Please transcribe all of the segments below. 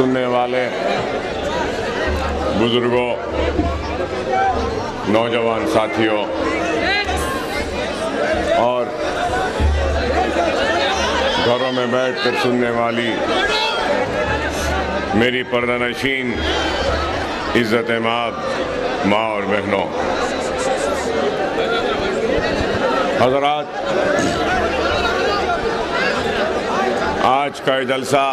सुनने वाले बुजुर्गों, नौजवान साथियों और घरों में बैठकर सुनने वाली मेरी पर्दानशीन इज़्ज़त माब माँ और बहनों, हज़रात, आज का ये जलसा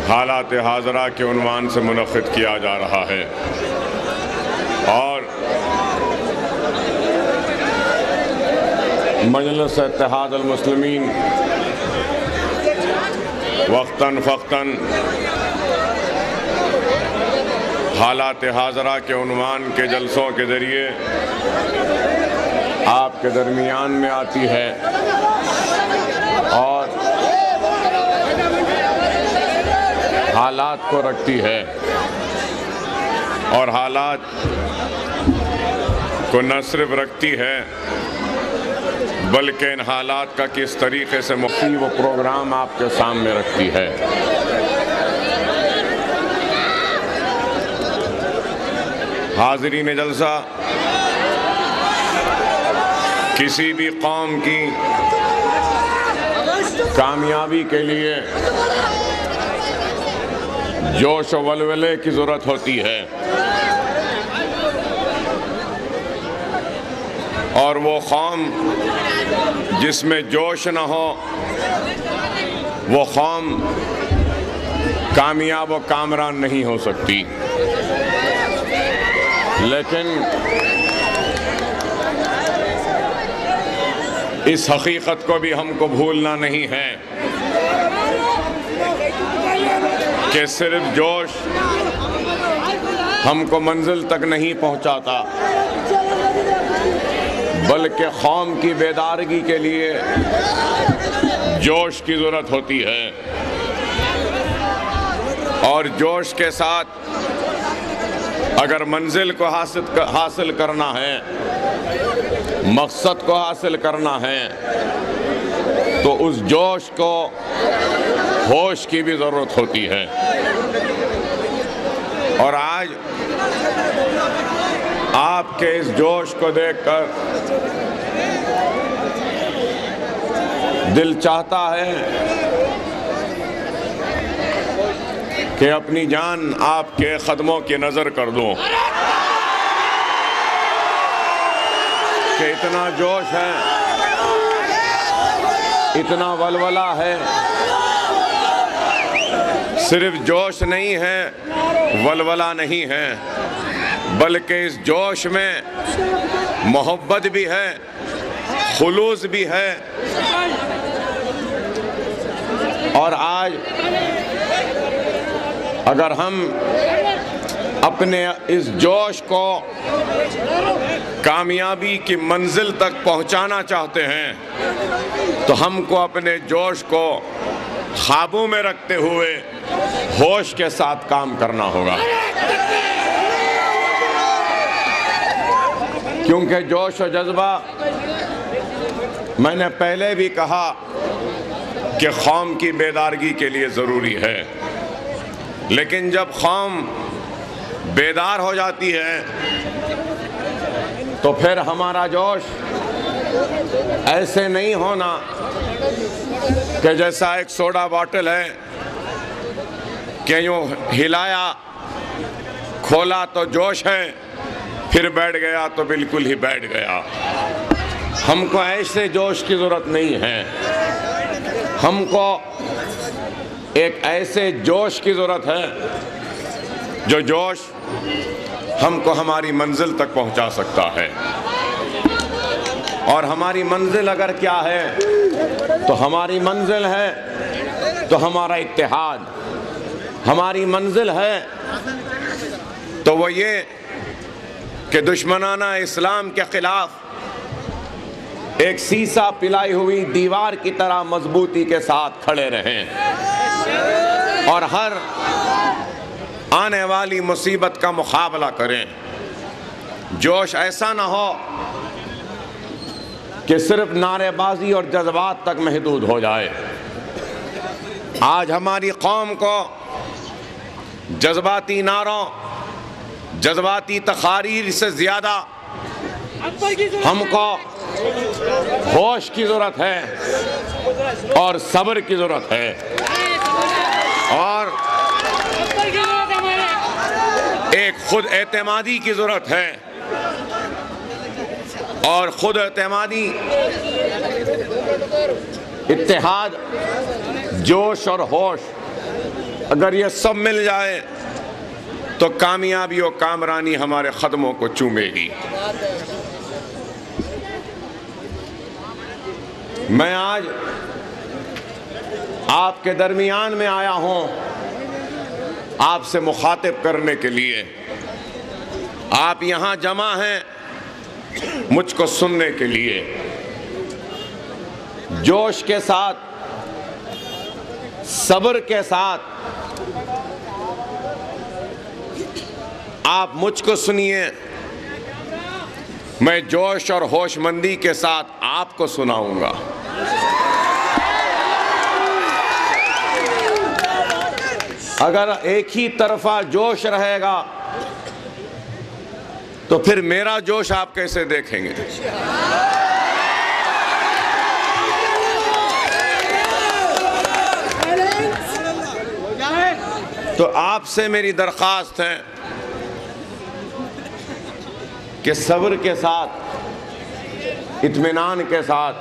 हालात हाज़रा के उन्वान से मुनक़्क़िद किया जा रहा है और मजलिस इत्तेहाद अल मुस्लिमीन वक्तन फ़क्तन हालात हाज़रा के उन्वान के जलसों के ज़रिए आपके दरमियान में आती है और हालात को रखती है और हालात को न सिर्फ रखती है बल्कि इन हालात का किस तरीके से मुख्तलिफ वो प्रोग्राम आपके सामने रखती है। हाज़रीन जलसा, किसी भी कौम की कामयाबी के लिए जोश और वलवले की ज़रूरत होती है और वो कौम जिसमें जोश न हो वो कौम कामयाब व कामरान नहीं हो सकती। लेकिन इस हकीकत को भी हमको भूलना नहीं है कि सिर्फ जोश हमको मंजिल तक नहीं पहुंचाता बल्कि कौम की बेदारगी के लिए जोश की ज़रूरत होती है और जोश के साथ अगर मंजिल को हासिल करना है, मकसद को हासिल करना है तो उस जोश को होश की भी ज़रूरत होती है। और आज आपके इस जोश को देखकर दिल चाहता है कि अपनी जान आपके कदमों की नज़र कर दूं कि इतना जोश है, इतना वलवला है, सिर्फ जोश नहीं है, वलवला नहीं है, बल्कि इस जोश में मोहब्बत भी है, खुलूस भी है। और आज अगर हम अपने इस जोश को कामयाबी की मंजिल तक पहुंचाना चाहते हैं तो हमको अपने जोश को काबू में रखते हुए होश के साथ काम करना होगा, क्योंकि जोश और जज्बा, मैंने पहले भी कहा कि कौम की बेदारगी के लिए ज़रूरी है, लेकिन जब कौम बेदार हो जाती है तो फिर हमारा जोश ऐसे नहीं होना कि जैसा एक सोडा बॉटल है कि यूँ हिलाया, खोला तो जोश है, फिर बैठ गया तो बिल्कुल ही बैठ गया। हमको ऐसे जोश की ज़रूरत नहीं है, हमको एक ऐसे जोश की ज़रूरत है जो जोश हमको हमारी मंजिल तक पहुंचा सकता है। और हमारी मंजिल अगर क्या है तो हमारी मंजिल है तो हमारा इत्तेहाद, हमारी मंजिल है तो वो ये कि दुश्मनाना इस्लाम के खिलाफ एक सीसा पिलाई हुई दीवार की तरह मजबूती के साथ खड़े रहें और हर आने वाली मुसीबत का मुकाबला करें। जोश ऐसा ना हो कि सिर्फ नारेबाजी और जज्बात तक महदूद हो जाए। आज हमारी कौम को जज्बाती नारों, जज्बाती तकारीर से ज़्यादा हमको होश की ज़रूरत है और सब्र की ज़रूरत है और एक खुद एतमादी की ज़रूरत है। और खुद एतमादी, इत्तेहाद, जोश और होश, अगर ये सब मिल जाए तो कामयाबी और कामरानी हमारे कदमों को चूमेगी। मैं आज आपके दरमियान में आया हूं आपसे मुखातिब करने के लिए। आप यहां जमा हैं मुझको सुनने के लिए। जोश के साथ, सब्र के साथ आप मुझको सुनिए, मैं जोश और होशमंदी के साथ आपको सुनाऊंगा। अगर एक ही तरफा जोश रहेगा तो फिर मेरा जोश आप कैसे देखेंगे? तो आपसे मेरी दरख्वास्त है कि सब्र के साथ, इत्मीनान के साथ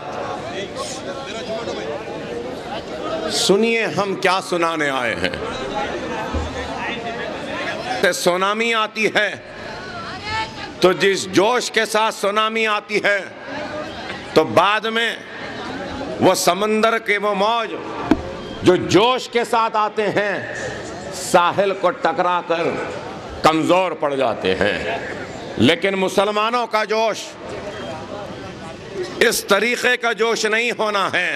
सुनिए हम क्या सुनाने आए हैं। सुनामी आती है तो जिस जोश के साथ सुनामी आती है तो बाद में वो समंदर के वो मौज जो जोश के साथ आते हैं साहिल को टकरा कर कमजोर पड़ जाते हैं। लेकिन मुसलमानों का जोश इस तरीके का जोश नहीं होना है,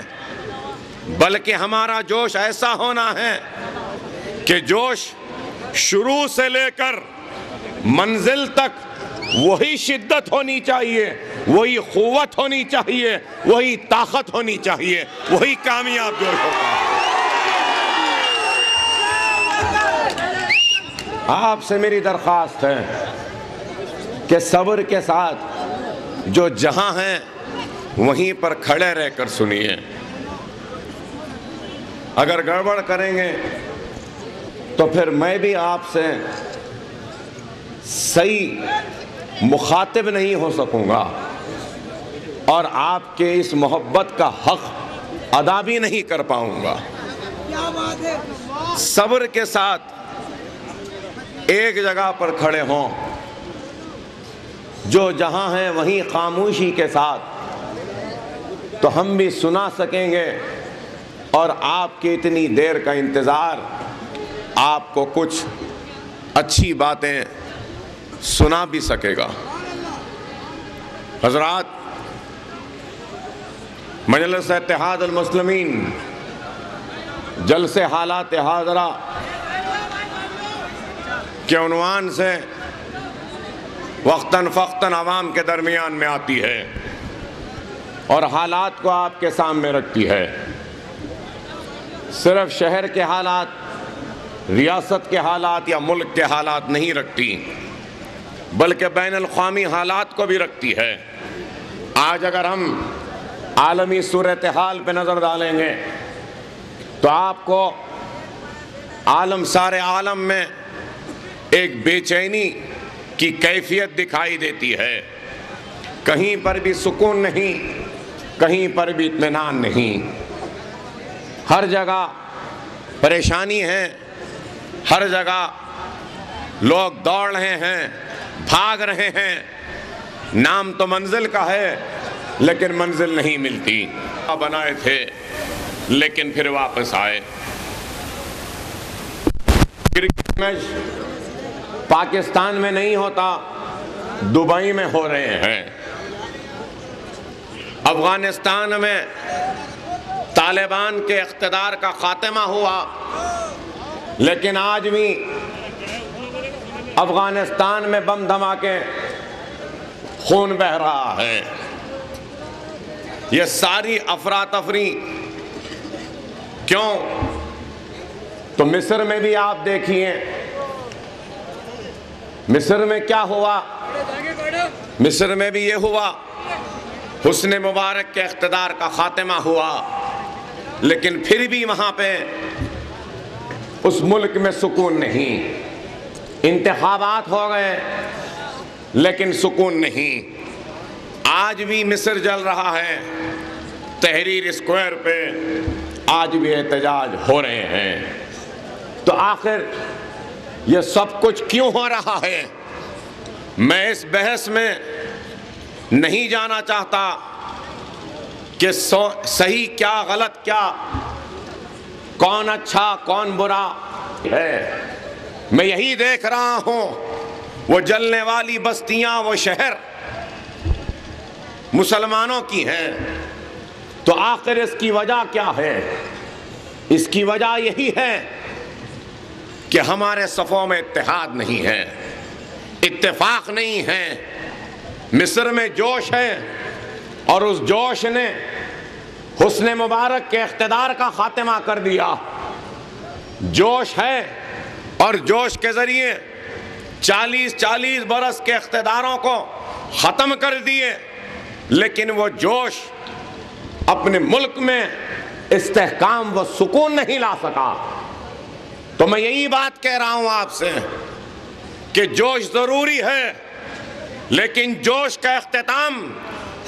बल्कि हमारा जोश ऐसा होना है कि जोश शुरू से लेकर मंजिल तक वही शिद्दत होनी चाहिए, वही क़ुव्वत होनी चाहिए, वही ताकत होनी चाहिए, वही कामयाब जोश होता है। आपसे मेरी दरख्वास्त है कि सब्र के साथ जो जहां हैं वहीं पर खड़े रहकर सुनिए। अगर गड़बड़ करेंगे तो फिर मैं भी आपसे सही मुखातिब नहीं हो सकूंगा और आपके इस मोहब्बत का हक अदा भी नहीं कर पाऊंगा। सब्र के साथ एक जगह पर खड़े हों, जो जहां हैं वहीं खामोशी के साथ, तो हम भी सुना सकेंगे और आपकी इतनी देर का इंतज़ार आपको कुछ अच्छी बातें सुना भी सकेगा। हज़रात, मजलिस इत्तेहाद अल मुस्लिमीन जलसे हालात हाज़रा के उन्वान से वक्तन फ़क्तन आवाम के दरमियान में आती है और हालात को आपके सामने रखती है। सिर्फ शहर के हालात, रियासत के हालात या मुल्क के हालात नहीं रखती, बल्कि बैनुल-अक़वामी हालात को भी रखती है। आज अगर हम आलमी सूरत हाल पे नज़र डालेंगे तो आपको आलम, सारे आलम में एक बेचैनी की कैफियत दिखाई देती है। कहीं पर भी सुकून नहीं, कहीं पर भी इत्मीनान नहीं, हर जगह परेशानी है, हर जगह लोग दौड़ रहे हैं, भाग रहे हैं। नाम तो मंजिल का है लेकिन मंजिल नहीं मिलती। बनाए थे लेकिन फिर वापस आए। क्रिकेट मैच पाकिस्तान में नहीं होता, दुबई में हो रहे हैं। अफगानिस्तान में तालिबान के इख्तिदार का खात्मा हुआ, लेकिन आज भी अफगानिस्तान में बम धमाके, खून बह रहा है। ये सारी अफरा तफरी क्यों? तो मिस्र में भी आप देखिए, मिस्र में क्या हुआ, मिस्र में भी ये हुआ, हुस्न मुबारक के इख्तिदार का खात्मा हुआ, लेकिन फिर भी वहां पे उस मुल्क में सुकून नहीं। इंतखाबात हो गए लेकिन सुकून नहीं। आज भी मिस्र जल रहा है, तहरीर स्क्वायर पे आज भी एहतजाज हो रहे हैं। तो आखिर ये सब कुछ क्यों हो रहा है? मैं इस बहस में नहीं जाना चाहता कि सही क्या गलत क्या, कौन अच्छा कौन बुरा है। मैं यही देख रहा हूं वो जलने वाली बस्तियां, वो शहर मुसलमानों की हैं। तो आखिर इसकी वजह क्या है? इसकी वजह यही है कि हमारे सफ़ों में इत्तेहाद नहीं है, इत्तेफाक नहीं है। मिस्र में जोश है और उस जोश ने हुस्न मुबारक के इख्तिदार का खात्मा कर दिया। जोश है और जोश के जरिए 40-40 बरस के इख्तिदारों को ख़त्म कर दिए, लेकिन वो जोश अपने मुल्क में इस्तेहकाम व सुकून नहीं ला सका। तो मैं यही बात कह रहा हूं आपसे कि जोश ज़रूरी है, लेकिन जोश का इख्तिताम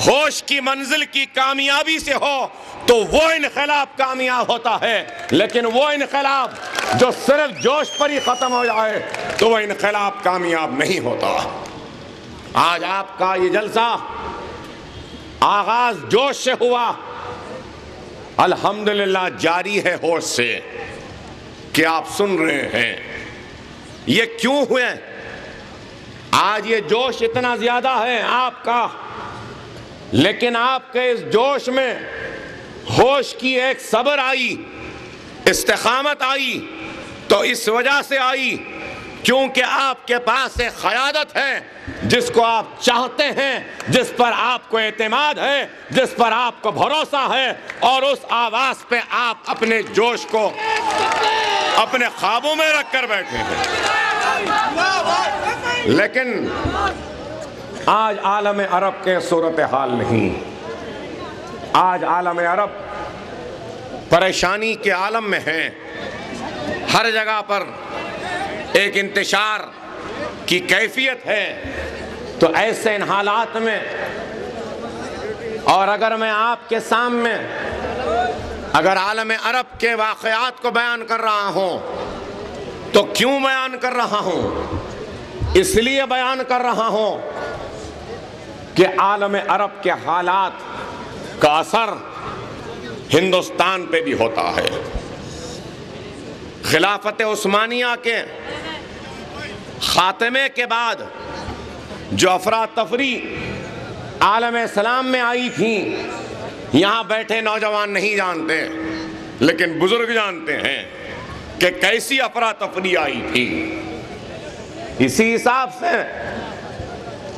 होश की मंजिल की कामयाबी से हो तो वो इनकलाब कामयाब होता है। लेकिन वो इनकलाब जो सिर्फ जोश पर ही ख़त्म हो जाए तो वह इनकलाब कामयाब नहीं होता। आज आपका ये जलसा आगाज जोश से हुआ, अल्हम्दुलिल्लाह जारी है होश से कि आप सुन रहे हैं। ये क्यों हुए? आज ये जोश इतना ज्यादा है आपका, लेकिन आपके इस जोश में होश की एक सब्र आई, इस्तिकामत आई, तो इस वजह से आई क्योंकि आपके पास एक क़यादत है जिसको आप चाहते हैं, जिस पर आपको एतमाद है, जिस पर आपको भरोसा है, और उस आवाज़ पे आप अपने जोश को अपने ख्वाबों में रख कर बैठे हैं। लेकिन आज आलम अरब के सूरत हाल नहीं। आज आलम अरब परेशानी के आलम में है। हर जगह पर एक इंतशार की कैफियत है। तो ऐसे इन हालात में, और अगर मैं आपके सामने अगर आलम अरब के वाक़यात को बयान कर रहा हूँ तो क्यों बयान कर रहा हूँ? इसलिए बयान कर रहा हूँ कि आलम अरब के हालात का असर हिंदुस्तान पे भी होता है। खिलाफत उस्मानिया के खात्मे के बाद जो अफरा तफरी आलम इस्लाम में आई थी, यहाँ बैठे नौजवान नहीं जानते, लेकिन बुजुर्ग जानते हैं कि कैसी अफरा तफरी आई थी। इसी हिसाब से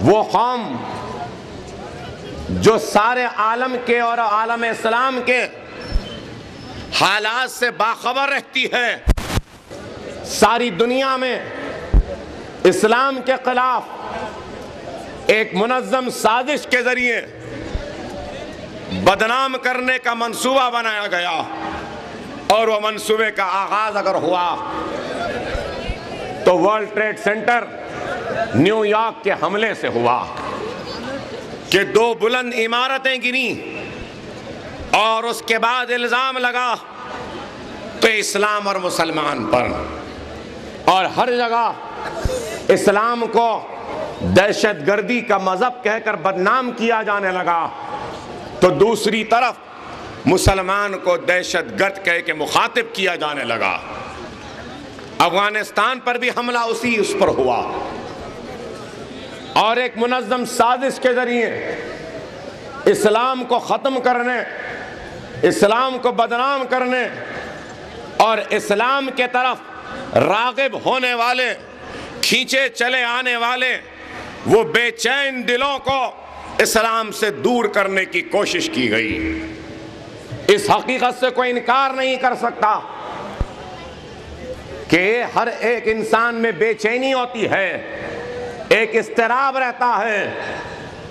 वो कौम जो सारे आलम के और आलम इस्लाम के हालात से बाखबर रहती है, सारी दुनिया में इस्लाम के खिलाफ एक मुनज़्ज़म साजिश के जरिए बदनाम करने का मंसूबा बनाया गया, और वह मंसूबे का आगाज अगर हुआ तो वर्ल्ड ट्रेड सेंटर न्यूयॉर्क के हमले से हुआ कि 2 बुलंद इमारतें गिरी, और उसके बाद इल्ज़ाम लगा तो इस्लाम और मुसलमान पर, और हर जगह इस्लाम को दहशतगर्दी का मजहब कहकर बदनाम किया जाने लगा, तो दूसरी तरफ मुसलमान को दहशतगर्द कह के मुखातिब किया जाने लगा। अफगानिस्तान पर भी हमला उस पर हुआ, और एक मुनज़्ज़म साजिश के जरिए इस्लाम को ख़त्म करने, इस्लाम को बदनाम करने और इस्लाम के तरफ राग़िब होने वाले, खींचे चले आने वाले वो बेचैन दिलों को इस्लाम से दूर करने की कोशिश की गई। इस हकीकत से कोई इनकार नहीं कर सकता कि हर एक इंसान में बेचैनी होती है, एक इस्तिराब रहता है,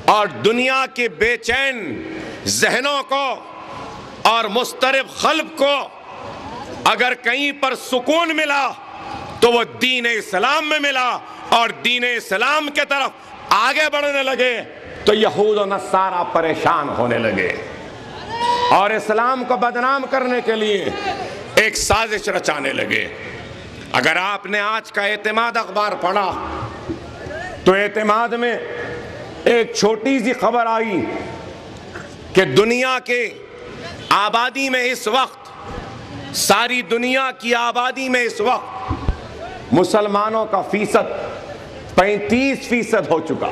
और दुनिया के बेचैन जहनों को और मुस्तरिब क़ल्ब को अगर कहीं पर सुकून मिला तो वो दीन इस्लाम में मिला, और दीन इस्लाम के तरफ आगे बढ़ने लगे तो यहूद और नसारा परेशान होने लगे और इस्लाम को बदनाम करने के लिए एक साजिश रचाने लगे। अगर आपने आज का एतमाद अखबार पढ़ा तो एतमाद में एक छोटी सी खबर आई कि दुनिया के आबादी में इस वक्त, सारी दुनिया की आबादी में इस वक्त मुसलमानों का फीसद 35% हो चुका।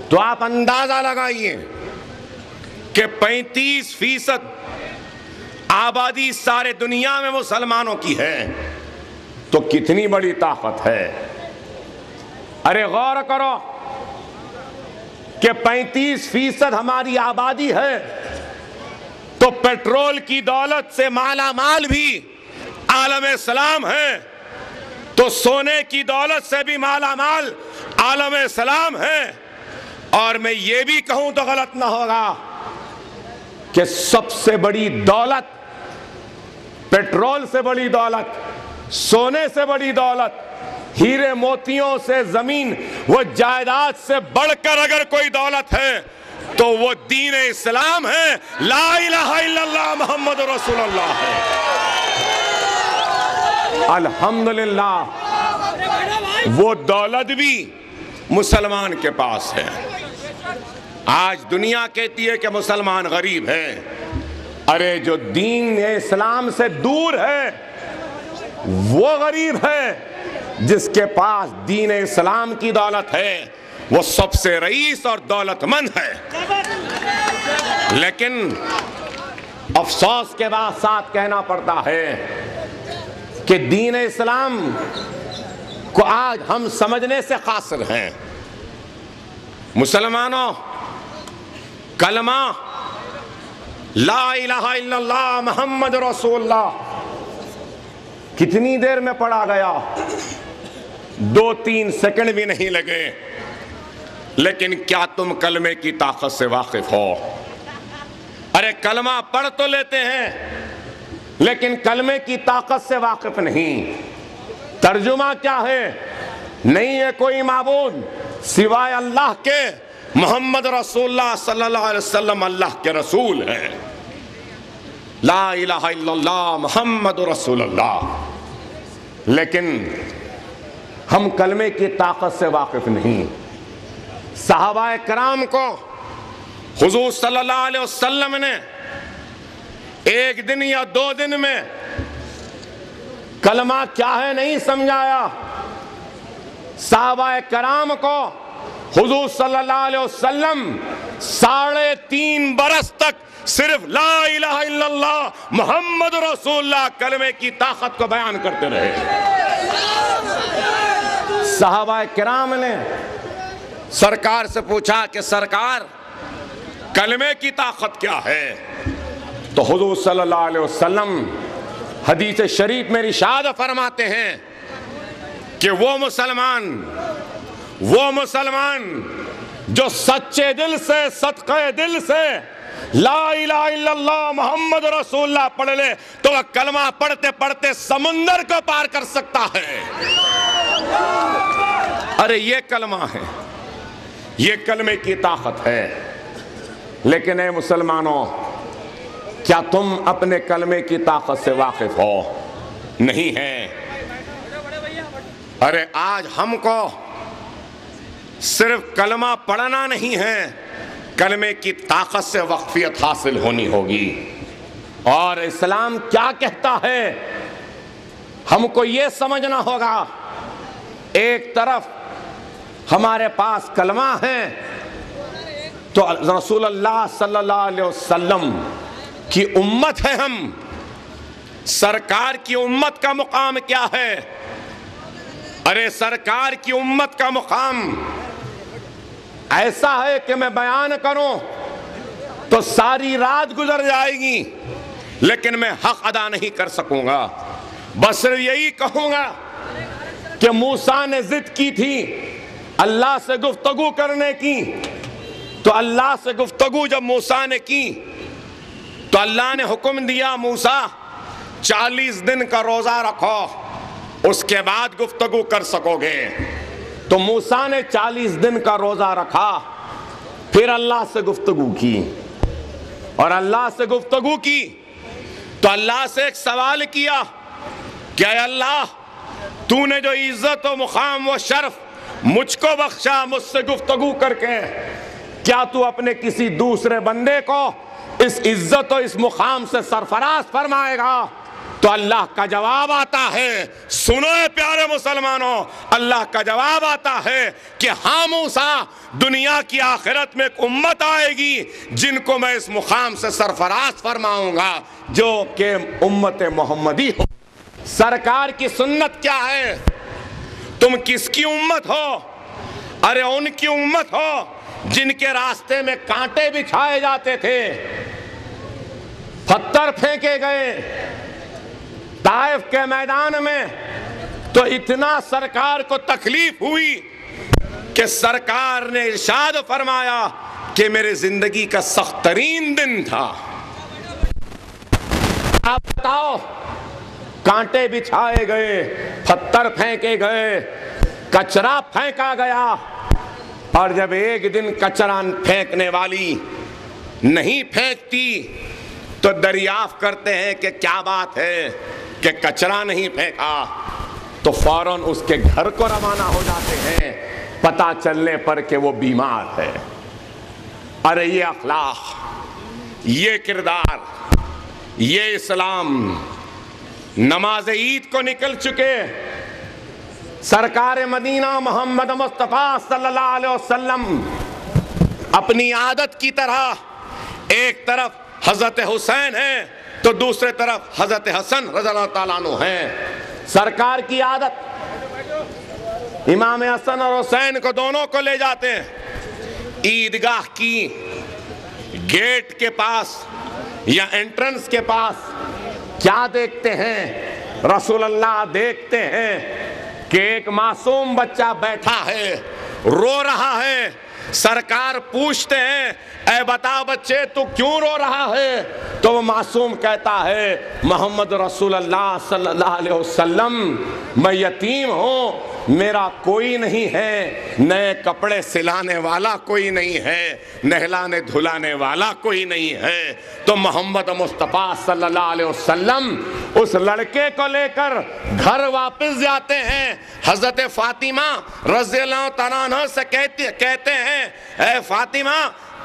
तो आप अंदाजा लगाइए कि 35% आबादी सारे दुनिया में मुसलमानों की है तो कितनी बड़ी ताकत है। अरे गौर करो कि 35% हमारी आबादी है तो पेट्रोल की दौलत से माला माल भी आलम इस्लाम है, तो सोने की दौलत से भी माला माल आलम इस्लाम है। और मैं ये भी कहूं तो गलत ना होगा कि सबसे बड़ी दौलत, पेट्रोल से बड़ी दौलत, सोने से बड़ी दौलत, हीरे मोतियों से जमीन, वो जायदाद से बढ़कर अगर कोई दौलत है तो वो दीन इस्लाम है, ला इलाहा इल्लल्लाह मुहम्मद रसूलुल्लाह है। अल्हम्दुलिल्लाह वो दौलत भी मुसलमान के पास है। आज दुनिया कहती है कि मुसलमान गरीब है। अरे जो दीन इस्लाम से दूर है वो गरीब है, जिसके पास दीन इस्लाम की दौलत है वो सबसे रईस और दौलतमंद है। लेकिन अफसोस के बाद साथ कहना पड़ता है कि दीन इस्लाम को आज हम समझने से कासिर हैं। मुसलमानों, कलमा ला इलाहा इल्लल्लाह मुहम्मद रसूलुल्लाह कितनी देर में पढ़ा गया? 2-3 सेकंड भी नहीं लगे। लेकिन क्या तुम कलमे की ताकत से वाकिफ हो? अरे कलमा पढ़ तो लेते हैं लेकिन कलमे की ताकत से वाकिफ नहीं। तर्जुमा क्या है? नहीं है कोई माबूद सिवाय अल्लाह के, मोहम्मद रसूलुल्लाह सल्लल्लाहु अलैहि वसल्लम अल्लाह के रसूल है। ला इलाहा इल्लल्लाह मुहम्मद रसूलुल्लाह। लेकिन हम कलमे की ताकत से वाकिफ नहीं। सहाबाए कराम को हुजूर सल्लल्लाहु अलैहि वसल्लम ने 1 दिन या 2 दिन में कलमा क्या है नहीं समझाया। सहाबाए कराम को हुजूर सल्लल्लाहु अलैहि वसल्लम 3.5 बरस तक सिर्फ ला इलाहा इल्लल्लाह मुहम्मद रसूलुल्लाह कलमे की ताकत को बयान करते रहे। सहाबाए किराम ने सरकार से पूछा कि सरकार कलमे की ताकत क्या है? तो हुजूर सल्लल्लाहु अलैहि वसल्लम हदीस शरीफ में इरशाद फरमाते हैं कि वो मुसलमान जो सच्चे दिल से, सदक़े दिल से ला इलाहा इल्लल्लाह मुहम्मद रसूलुल्लाह पढ़ ले तो वह कलमा पढ़ते पढ़ते समुंदर को पार कर सकता है। अरे ये कलमा है, ये कलमे की ताकत है। लेकिन ऐ मुसलमानों, क्या तुम अपने कलमे की ताकत से वाकिफ हो? नहीं है। अरे आज हमको सिर्फ कलमा पढ़ना नहीं है, कलमे की ताकत से वाक़फ़ियत हासिल होनी होगी। और इस्लाम क्या कहता है हमको ये समझना होगा। एक तरफ हमारे पास कलमा है तो रसूलुल्लाह सल्लल्लाहु अलैहि वसल्लम की उम्मत है हम। सरकार की उम्मत का मुकाम क्या है? अरे सरकार की उम्मत का मुकाम ऐसा है कि मैं बयान करूं तो सारी रात गुजर जाएगी लेकिन मैं हक अदा नहीं कर सकूंगा। बस सिर्फ यही कहूंगा कि मूसा ने जिद की थी अल्लाह से गुफ्तगू करने की, तो अल्लाह से गुफ्तगू जब मूसा ने की तो अल्लाह ने हुक्म दिया मूसा 40 दिन का रोजा रखो, उसके बाद गुफ्तगू कर सकोगे। तो मूसा ने 40 दिन का रोजा रखा, फिर अल्लाह से गुफ्तगू की, और अल्लाह से गुफ्तगू की तो अल्लाह से एक सवाल किया कि अल्लाह तूने जो इज्जत व मुकाम व शर्फ मुझको बख्शा मुझसे गुफ्तगू करके, क्या तू अपने किसी दूसरे बंदे को इस इज्जत और इस मुकाम से सरफराज फरमाएगा? तो अल्लाह का जवाब आता है, सुनो प्यारे मुसलमानों, अल्लाह का जवाब आता है कि हाँ मूसा, दुनिया की आखिरत में एक उम्मत आएगी जिनको मैं इस मुकाम से सरफराज फरमाऊंगा, जो कि उम्मत मोहम्मदी हो। सरकार की सुन्नत क्या है? तुम किसकी उम्मत हो? अरे उनकी उम्मत हो जिनके रास्ते में कांटे बिछाए जाते थे, पत्थर फेंके गए ताइफ के मैदान में, तो इतना सरकार को तकलीफ हुई कि सरकार ने इरशाद फरमाया कि मेरे जिंदगी का सख्त तरीन दिन था। आप बताओ, कांटे बिछाए गए, पत्थर फेंके गए, कचरा फेंका गया, और जब एक दिन कचरा फेंकने वाली नहीं फेंकती तो दरियाफ्त करते हैं कि क्या बात है कि कचरा नहीं फेंका, तो फौरन उसके घर को रवाना हो जाते हैं पता चलने पर कि वो बीमार है। अरे ये अखलाक, ये किरदार, ये इस्लाम। नमाज ईद को निकल चुके सरकार मदीना मोहम्मद मुस्तफ़ा सल्लल्लाहु अलैहि वसल्लम अपनी आदत की तरह एक तरफ हजरत हुसैन है तो दूसरे तरफ हजरत हसन रज़ियल्लाहु ताला अन्हु हैं। सरकार की आदत, इमाम हसन और हुसैन को दोनों को ले जाते हैं ईदगाह की गेट के पास या एंट्रेंस के पास। क्या देखते हैं? रसूलुल्लाह देखते हैं कि एक मासूम बच्चा बैठा है, रो रहा है। सरकार पूछते हैं, ऐ बता बच्चे तू क्यों रो रहा है? तो वो मासूम कहता है, मोहम्मद रसूलुल्लाह सल्लल्लाहु अलैहि वसल्लम, मैं यतीम हूँ, मेरा कोई नहीं है, नए कपड़े सिलाने वाला कोई नहीं है, नहलाने धुलाने वाला कोई नहीं है। तो मोहम्मद मुस्तफ़ा सल्लल्लाहु अलैहि वसल्लम उस लड़के को लेकर घर वापस जाते हैं। हजरत फातिमा रज़ियल्लाहु तआला अन्हा से कहते हैं, ऐ फातिमा,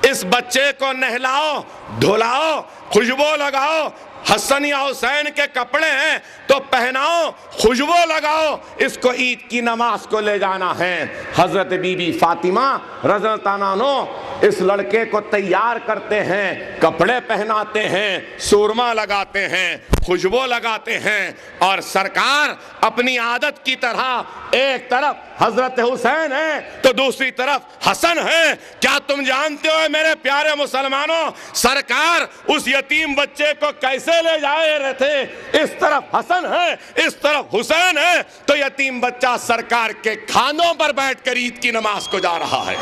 इस बच्चे को नहलाओ धुलाओ, खुशबू लगाओ, हसन या हुसैन के कपड़े हैं तो पहनाओ, खुशबू लगाओ, इसको ईद की नमाज को ले जाना है। हजरत बीबी फातिमा रज़ियल्लाहु ताला अन्हा इस लड़के को तैयार करते हैं, कपड़े पहनाते हैं, सूरमा लगाते हैं, खुशबू लगाते हैं, और सरकार अपनी आदत की तरह एक तरफ हजरत हुसैन है तो दूसरी तरफ हसन है। क्या तुम जानते हो मेरे प्यारे मुसलमानों, सरकार उस यतीम बच्चे को कैसे ले जाए रहे थे? इस तरफ हसन है, इस तरफ हुसैन है, तो यतीम बच्चा सरकार के खानों पर बैठकर ईद की नमाज को जा रहा है।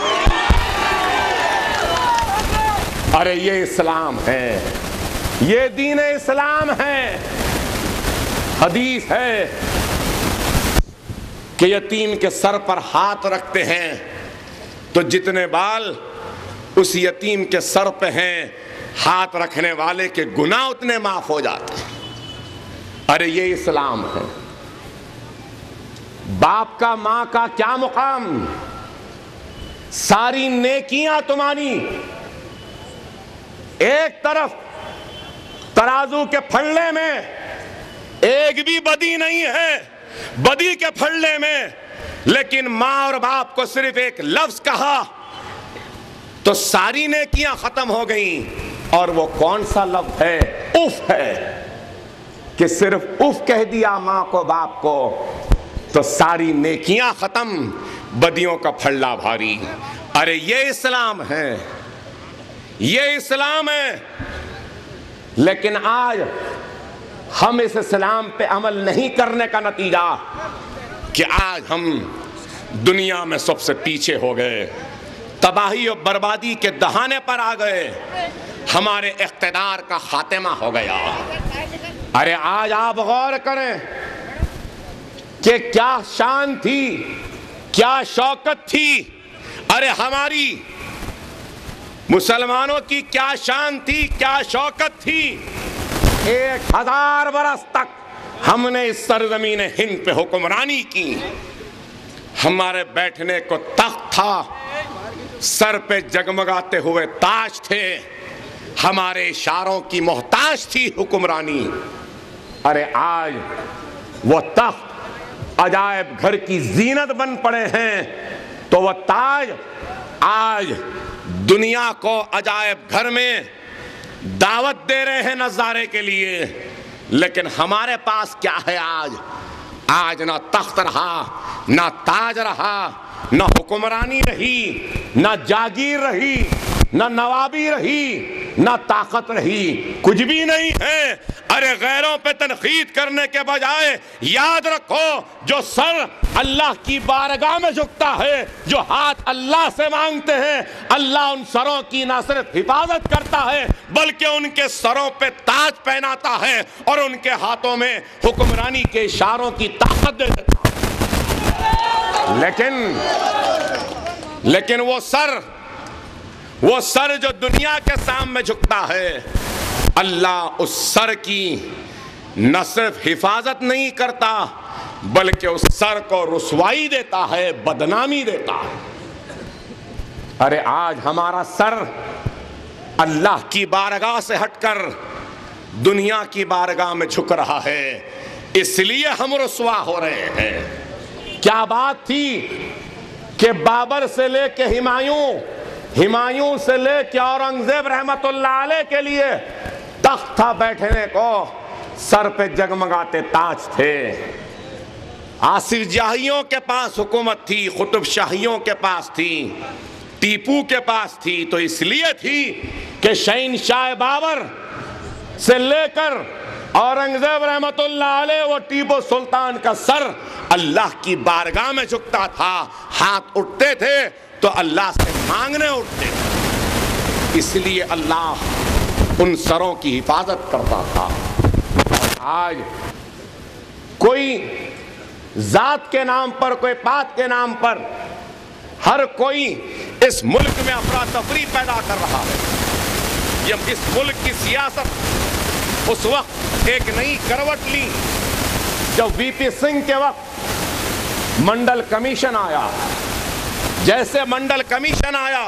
अरे ये इस्लाम है, ये दीन इस्लाम है। हदीस है कि यतीम के सर पर हाथ रखते हैं तो जितने बाल उस यतीम के सर पे हैं, हाथ रखने वाले के गुनाह उतने माफ हो जाते हैं। अरे ये इस्लाम है। बाप का, माँ का क्या मुकाम? सारी नेकियां तुम्हारी एक तरफ तराजू के फल्ले में, एक भी बदी नहीं है बदी के फल्ले में, लेकिन माँ और बाप को सिर्फ एक लफ्ज कहा तो सारी नेकियां खत्म हो गई। और वो कौन सा लफ्ज है? उफ है, कि सिर्फ उफ कह दिया माँ को बाप को तो सारी नेकियां खत्म, बदियों का फल्ला भारी। अरे ये इस्लाम है, ये इस्लाम है। लेकिन आज हम इस इस्लाम पे अमल नहीं करने का नतीजा कि आज हम दुनिया में सबसे पीछे हो गए, तबाही और बर्बादी के दहाने पर आ गए, हमारे इख्तिदार का खात्मा हो गया। अरे आज आप गौर करें कि क्या शान थी, क्या शौकत थी, अरे हमारी मुसलमानों की क्या शान थी, क्या शौकत थी। 1000 बरस तक हमने इस सरजमीन हिंद पे हुक्मरानी की, हमारे बैठने को तख्त था, सर पे जगमगाते हुए ताज थे, हमारे इशारों की मोहताज थी हुक्मरानी। अरे आज वो तख्त अजायब घर की जीनत बन पड़े हैं, तो वह ताज आज दुनिया को अजायब घर में दावत दे रहे हैं नज़ारे के लिए। लेकिन हमारे पास क्या है आज ना तख्त रहा, ना ताज रहा, ना हुक्मरानी रही, ना जागीर रही, ना नवाबी रही, ना ताकत रही, कुछ भी नहीं है। अरे गैरों पे तनकीद करने के बजाय याद रखो, जो सर अल्लाह की बारगाह में झुकता है, जो हाथ अल्लाह से मांगते हैं, अल्लाह उन सरों की न सिर्फ हिफाजत करता है बल्कि उनके सरों पे ताज पहनाता है और उनके हाथों में हुक्मरानी के इशारों की ताकत दे देता है। लेकिन वो सर जो दुनिया के सामने झुकता है, अल्लाह उस सर की न सिर्फ हिफाजत नहीं करता बल्कि उस सर को रुसवाई देता है, बदनामी देता है। अरे आज हमारा सर अल्लाह की बारगाह से हटकर दुनिया की बारगाह में झुक रहा है, इसलिए हम रुसवा हो रहे हैं। क्या बात थी कि बाबर से लेके हुमायूं से लेके औरंगजेब रहमतुल्लाह अलैह के लिए तख्त था बैठने को, सर पे जगमगाते ताज थे। आसिफ जाहियों के पास हुकूमत थी, कुतुब शाहियों के पास थी, टीपू के पास थी, तो इसलिए थी कि शहंशाह बाबर से लेकर औरंगजेब रहमतुल्लाह अलैह वो टीपू सुल्तान का सर अल्लाह की बारगाह में झुकता था, हाथ उठते थे तो अल्लाह से मांगने उठते थे, इसलिए अल्लाह उन सरों की हिफाजत करता था। आज कोई जात के नाम पर, कोई पात के नाम पर हर कोई इस मुल्क में अफरा तफरी पैदा कर रहा है। ये इस मुल्क की सियासत उस वक्त एक नई करवट ली जब वीपी सिंह के वक्त मंडल कमीशन आया। जैसे मंडल कमीशन आया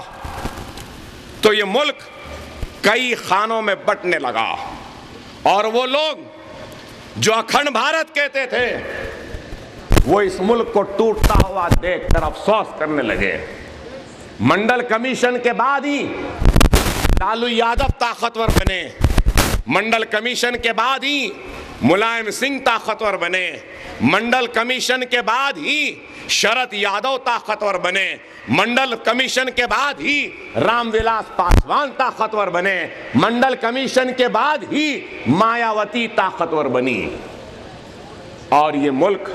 तो ये मुल्क कई खानों में बंटने लगा और वो लोग जो अखंड भारत कहते थे वो इस मुल्क को टूटता हुआ देखकर अफसोस करने लगे। मंडल कमीशन के बाद ही लालू यादव ताकतवर बने, मंडल कमीशन के बाद ही मुलायम सिंह ताकतवर बने, मंडल कमीशन के बाद ही शरद यादव ताकतवर बने, मंडल कमीशन के बाद ही रामविलास पासवान ताकतवर बने, मंडल कमीशन के बाद ही मायावती ताकतवर बनी और ये मुल्क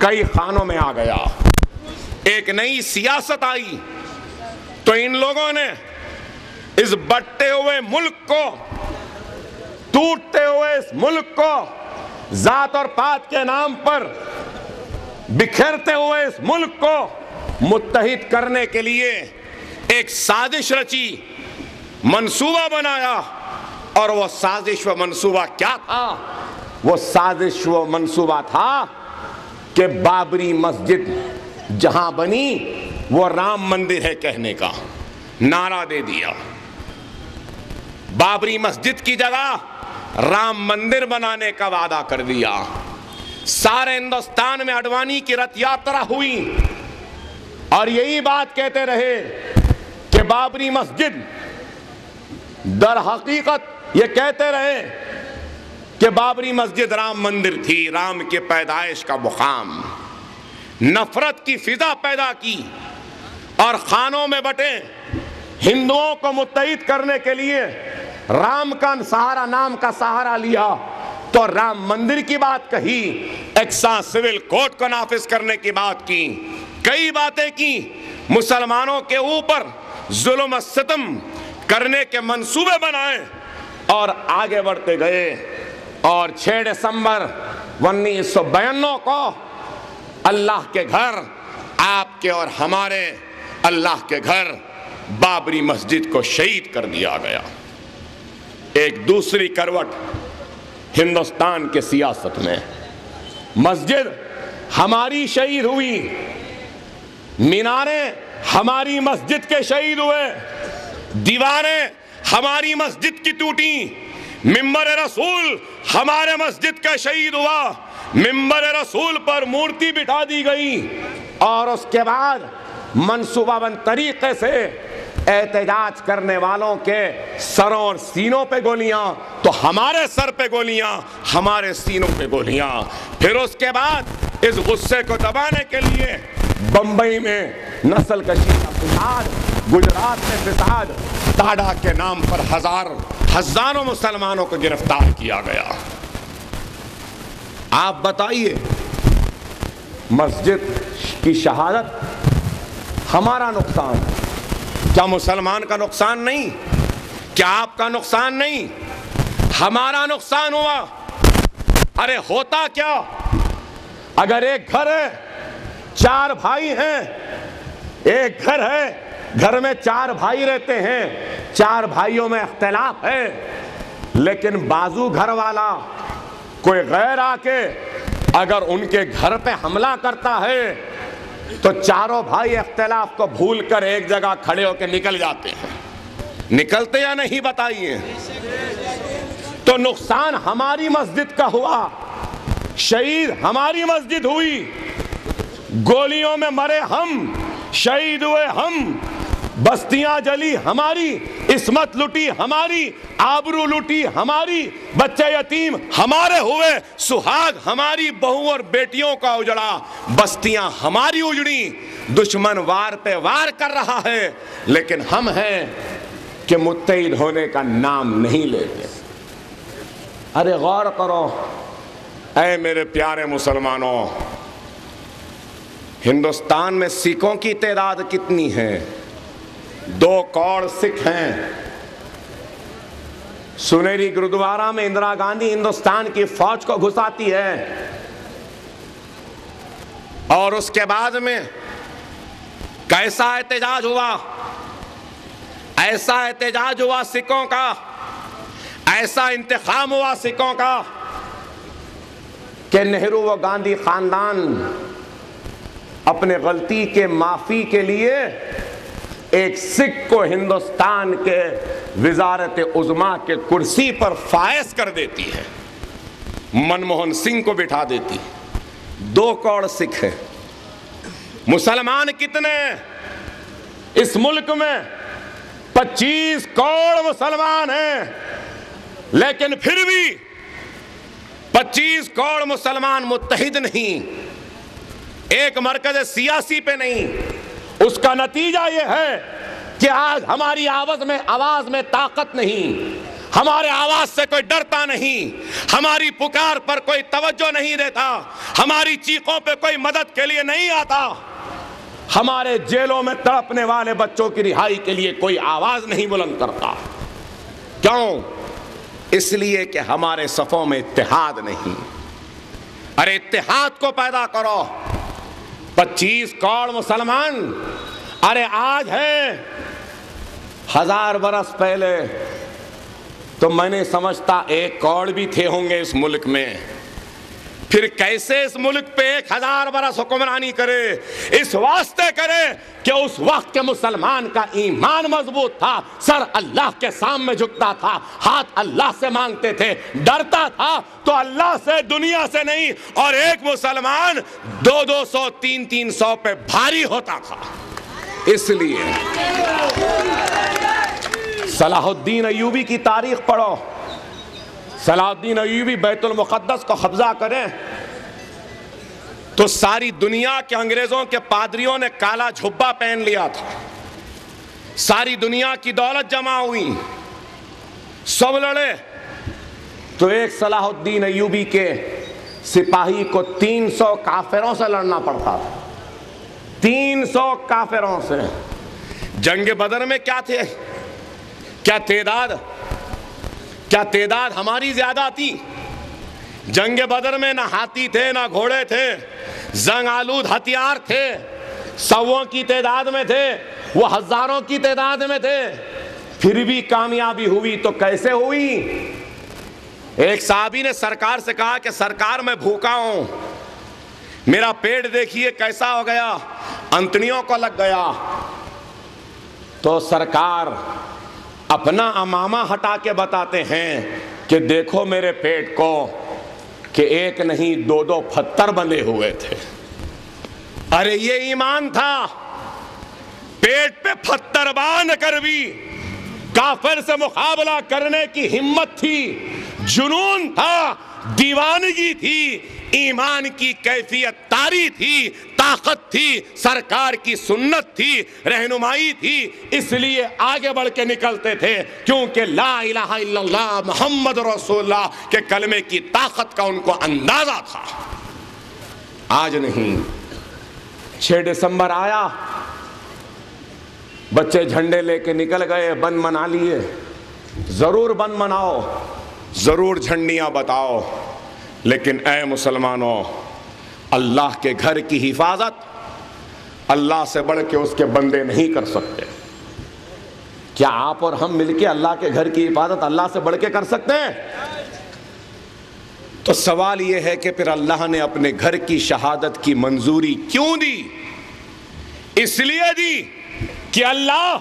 कई खानों में आ गया। एक नई सियासत आई तो इन लोगों ने इस बंटते हुए मुल्क को, टूटते हुए इस मुल्क को जात और पात के नाम पर बिखेरते हुए इस मुल्क को मुत्तहिद करने के लिए एक साजिश रची, मंसूबा बनाया। और वो साजिश व मंसूबा क्या था? वो साजिश व मंसूबा था कि बाबरी मस्जिद जहां बनी वो राम मंदिर है कहने का नारा दे दिया। बाबरी मस्जिद की जगह राम मंदिर बनाने का वादा कर दिया। सारे हिंदुस्तान में अडवाणी की रथ यात्रा हुई और यही बात कहते रहे कि बाबरी मस्जिद, दर हकीकत ये कहते रहे कि बाबरी मस्जिद राम मंदिर थी, राम के पैदाइश का मुकाम। नफरत की फिजा पैदा की और खानों में बटे हिंदुओं को मुत्तहिद करने के लिए राम का सहारा, नाम का सहारा लिया तो राम मंदिर की बात कही, एक्सा सिविल कोड को नाफिज करने की बात की, कई बातें की, मुसलमानों के ऊपर जुल्म सितम करने के मंसूबे बनाए और आगे बढ़ते गए। और 6 दिसंबर 1992 को अल्लाह के घर, आपके और हमारे अल्लाह के घर बाबरी मस्जिद को शहीद कर दिया गया। एक दूसरी करवट हिंदुस्तान के सियासत में, मस्जिद हमारी शहीद हुई, मीनारें हमारी मस्जिद के शहीद हुए, दीवारें हमारी मस्जिद की टूटी, मिंबर रसूल हमारे मस्जिद का शहीद हुआ, मिंबर रसूल पर मूर्ति बिठा दी गई और उसके बाद मंसूबाबंद तरीके से एहतजाज करने वालों के सरों और सीनों पे गोलियां, तो हमारे सर पे गोलियां, हमारे सीनों पे गोलियां। फिर उसके बाद इस गुस्से को दबाने के लिए बंबई में नस्लकशी का फिसाद, गुजरात में फिसाद, टाडा के नाम पर हजारों मुसलमानों को गिरफ्तार किया गया। आप बताइए, मस्जिद की शहादत हमारा नुकसान, क्या मुसलमान का नुकसान नहीं? क्या आपका नुकसान नहीं? हमारा नुकसान हुआ। अरे होता क्या, अगर एक घर है, 4 भाई हैं, एक घर है, घर में 4 भाई रहते हैं, 4 भाइयों में इख्तिलाफ है, लेकिन बाजू घर वाला कोई गैर आके अगर उनके घर पे हमला करता है तो चारों भाई इख्तिलाफ को भूलकर एक जगह खड़े होकर निकल जाते हैं। निकलते या नहीं बताइए? तो नुकसान हमारी मस्जिद का हुआ, शहीद हमारी मस्जिद हुई, गोलियों में मरे हम, शहीद हुए हम, बस्तियां जली हमारी, इस्मत लुटी हमारी, आबरू लुटी हमारी, बच्चे यतीम हमारे हुए, सुहाग हमारी बहू और बेटियों का उजड़ा, बस्तियां हमारी उजड़ी, दुश्मन वार पे वार कर रहा है, लेकिन हम हैं कि मुत्तहिद होने का नाम नहीं लेते। अरे गौर करो ऐ मेरे प्यारे मुसलमानों, हिंदुस्तान में सिखों की तादाद कितनी है? 2 करोड़ सिख हैं। सुनेरी गुरुद्वारा में इंदिरा गांधी हिंदुस्तान की फौज को घुसाती है और उसके बाद में कैसा एहतजाज हुआ, ऐसा एहतजाज हुआ सिखों का, ऐसा इंतखाम हुआ सिखों का कि नेहरू व गांधी खानदान अपने गलती के माफी के लिए एक सिख को हिंदुस्तान के वजारत उज़्मा के कुर्सी पर फायज कर देती है, मनमोहन सिंह को बिठा देती। 2 करोड़ सिख हैं। मुसलमान कितने इस मुल्क में? 25 करोड़ मुसलमान हैं, लेकिन फिर भी 25 करोड़ मुसलमान मुत्तहिद नहीं, एक मरकज सियासी पे नहीं। उसका नतीजा यह है कि आज हमारी आवाज में ताकत नहीं, हमारे आवाज से कोई डरता नहीं, हमारी पुकार पर कोई तवज्जो नहीं देता, हमारी चीखों पे कोई मदद के लिए नहीं आता, हमारे जेलों में तड़पने वाले बच्चों की रिहाई के लिए कोई आवाज नहीं बुलंद करता। क्यों? इसलिए कि हमारे सफों में इत्तेहाद नहीं। अरे इत्तेहाद को पैदा करो। 25 करोड़ मुसलमान, अरे आज है, 1000 बरस पहले तो मैंने समझता 1 करोड़ भी थे होंगे इस मुल्क में। फिर कैसे इस मुल्क पे 1000 बरस हुक्मरानी करे? इस वास्ते करे कि उस वक्त के मुसलमान का ईमान मजबूत था, सर अल्लाह के सामने झुकता था, हाथ अल्लाह से मांगते थे, डरता था तो अल्लाह से, दुनिया से नहीं। और एक मुसलमान 200-200, 300-300 पे भारी होता था। इसलिए सलाहुद्दीन अय्यूबी की तारीख पढ़ो। सलाहुद्दीन अय्यूबी बैतुल मुक़द्दस को कब्जा करें तो सारी दुनिया के अंग्रेजों के पादरियों ने काला झुब्बा पहन लिया था, सारी दुनिया की दौलत जमा हुई, सब लड़े, तो एक सलाहुद्दीन अय्यूबी के सिपाही को 300 काफिरों से लड़ना पड़ता था, 300 काफिरों से। जंग बदर में क्या थे, क्या तादाद हमारी ज्यादा थी? जंग बदर में ना हाथी थे ना घोड़े थे, जंग आलूद हथियार थे, सौओं की तादाद में थे, वो हजारों की तादाद में थे, फिर भी कामयाबी हुई। तो कैसे हुई? एक साहबी ने सरकार से कहा कि सरकार मैं भूखा हूं, मेरा पेट देखिए कैसा हो गया, अंतड़ियों को लग गया। तो सरकार अपना अमामा हटा के बताते हैं कि देखो मेरे पेट को, कि एक नहीं 2-2 पत्थर बंधे हुए थे। अरे ये ईमान था, पेट पे पत्थर बांध कर भी काफिर से मुकाबला करने की हिम्मत थी, जुनून था, दीवानगी थी, ईमान की कैफियत तारी थी, ताकत थी, सरकार की सुन्नत थी, रहनुमाई थी, इसलिए आगे बढ़ के निकलते थे, क्योंकि ला इलाहा इल्लल्लाह मोहम्मद रसूलुल्लाह के कलमे की ताकत का उनको अंदाजा था। आज नहीं। 6 दिसंबर आया, बच्चे झंडे लेके निकल गए, बंद मना लिए। जरूर बंद मनाओ, जरूर झंडियां बताओ, लेकिन ऐ मुसलमानों, अल्लाह के घर की हिफाजत अल्लाह से बढ़ के उसके बंदे नहीं कर सकते। क्या आप और हम मिलके अल्लाह के घर की हिफाजत अल्लाह से बढ़ के कर सकते हैं? तो सवाल यह है कि फिर अल्लाह ने अपने घर की शहादत की मंजूरी क्यों दी? इसलिए दी कि अल्लाह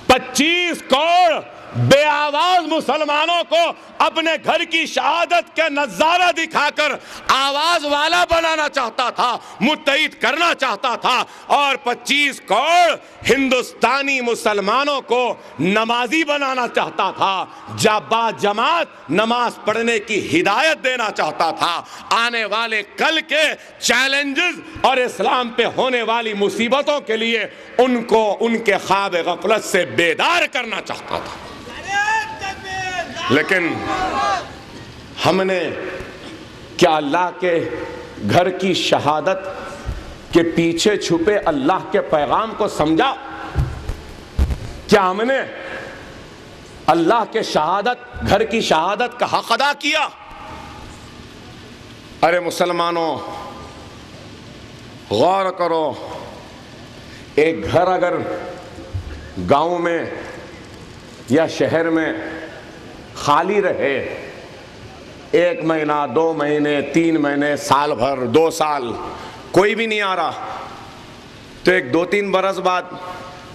25 करोड़ बेआवाज मुसलमानों को अपने घर की शहादत के नजारा दिखाकर आवाज वाला बनाना चाहता था, मुत्तहिद करना चाहता था, और 25 करोड़ हिंदुस्तानी मुसलमानों को नमाजी बनाना चाहता था, जमात नमाज पढ़ने की हिदायत देना चाहता था, आने वाले कल के चैलेंजेस और इस्लाम पे होने वाली मुसीबतों के लिए उनको उनके ख्वाब गफलत से बेदार करना चाहता था। लेकिन हमने क्या अल्लाह के घर की शहादत के पीछे छुपे अल्लाह के पैगाम को समझा? क्या हमने अल्लाह के घर की शहादत का हक अदा किया? अरे मुसलमानों, गौर करो, एक घर अगर गांव में या शहर में खाली रहे, 1 महीना, 2 महीने, 3 महीने, साल भर, 2 साल, कोई भी नहीं आ रहा, तो एक 2-3 बरस बाद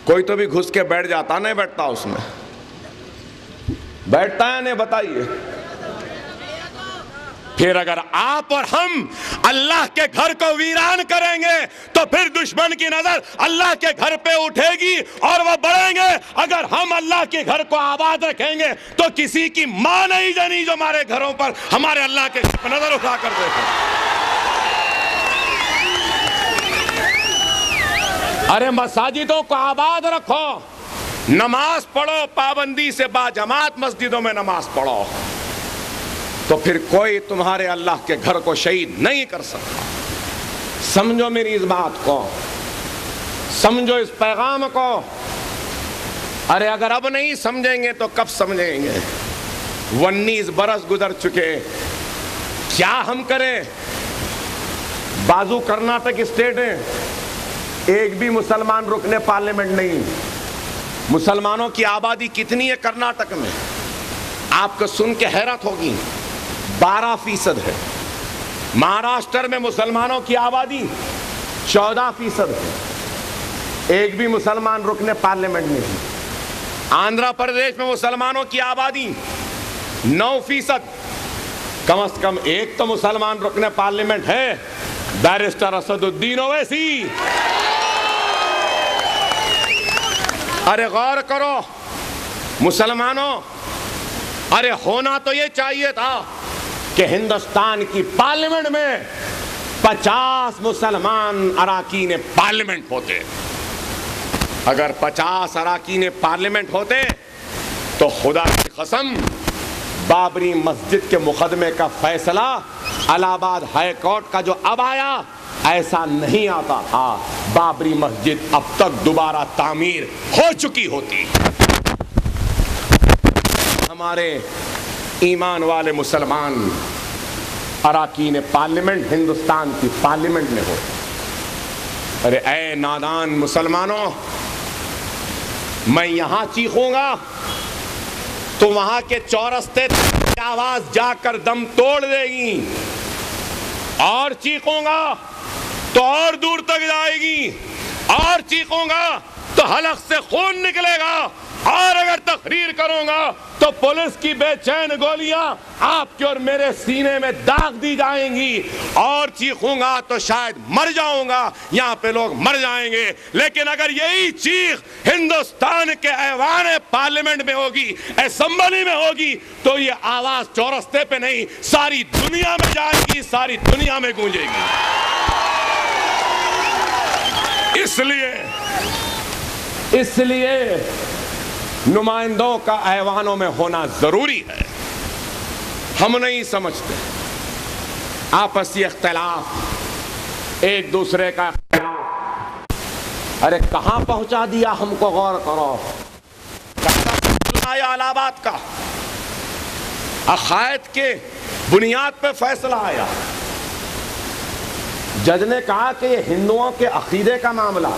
कोई तो भी घुस के बैठ जाता, नहीं बैठता? उसमें बैठता है नहीं? बताइए। फिर अगर आप और हम अल्लाह के घर को वीरान करेंगे तो फिर दुश्मन की नजर अल्लाह के घर पे उठेगी और वह बढ़ेंगे। अगर हम अल्लाह के घर को आबाद रखेंगे तो किसी की मां नहीं जानी जो हमारे घरों पर हमारे अल्लाह के नजर उठा कर देखे। अरे मसाजिदों को आबाद रखो, नमाज पढ़ो, पाबंदी से बाजमात मस्जिदों में नमाज पढ़ो, तो फिर कोई तुम्हारे अल्लाह के घर को शहीद नहीं कर सकता। समझो मेरी इस बात को, समझो इस पैगाम को। अरे अगर अब नहीं समझेंगे तो कब समझेंगे? 19 बरस गुजर चुके, क्या हम करें? बाजू कर्नाटक स्टेट है, एक भी मुसलमान रुकने पार्लियामेंट नहीं। मुसलमानों की आबादी कितनी है कर्नाटक में? आपको सुन के हैरत होगी, 12% है। महाराष्ट्र में मुसलमानों की आबादी 14% है, एक भी मुसलमान रुकने पार्लियामेंट में नहीं। आंध्र प्रदेश में मुसलमानों की आबादी 9%, कम से कम एक तो मुसलमान रुकने पार्लियामेंट है, बैरिस्टर असदुद्दीन ओवैसी। अरे गौर करो मुसलमानों, अरे होना तो ये चाहिए था कि हिंदुस्तान की पार्लियामेंट में 50 मुसलमान अरकान पार्लियामेंट होते। अगर 50 अरकान पार्लियामेंट होते तो खुदा की कसम बाबरी मस्जिद के मुकदमे का फैसला इलाहाबाद हाई कोर्ट का जो अब आया, ऐसा नहीं आता था। बाबरी मस्जिद अब तक दोबारा तामीर हो चुकी होती। हमारे ईमान वाले मुसलमान अराकीन पार्लियामेंट हिंदुस्तान की पार्लियामेंट में हो, अरे ऐ नादान मुसलमानों, मैं यहां चीखूंगा तो वहां के चौरस्ते की आवाज जाकर दम तोड़ देगी, और चीखूंगा तो और दूर तक जाएगी, और चीखूंगा तो हलक से खून निकलेगा, और अगर तकरीर करूंगा तो पुलिस की बेचैन गोलियां आपके और मेरे सीने में दाग दी जाएंगी, और चीखूंगा तो शायद मर जाऊंगा, यहां पे लोग मर जाएंगे। लेकिन अगर यही चीख हिंदुस्तान के ऐवान पार्लियामेंट में होगी, असेंबली में होगी, तो ये आवाज चौरस्ते पे नहीं सारी दुनिया में जाएगी, सारी दुनिया में गूंजेगी। इसलिए नुमाइंदों का ऐवानों में होना जरूरी है। हम नहीं समझते आपसी इख्तिलाफ, एक दूसरे का इख्तिलाफ, अरे कहां पहुंचा दिया हमको, गौर करो। आया इलाहाबाद का अकायद के बुनियाद पे फैसला आया। जज ने कहा कि ये हिंदुओं के अकीदे का मामला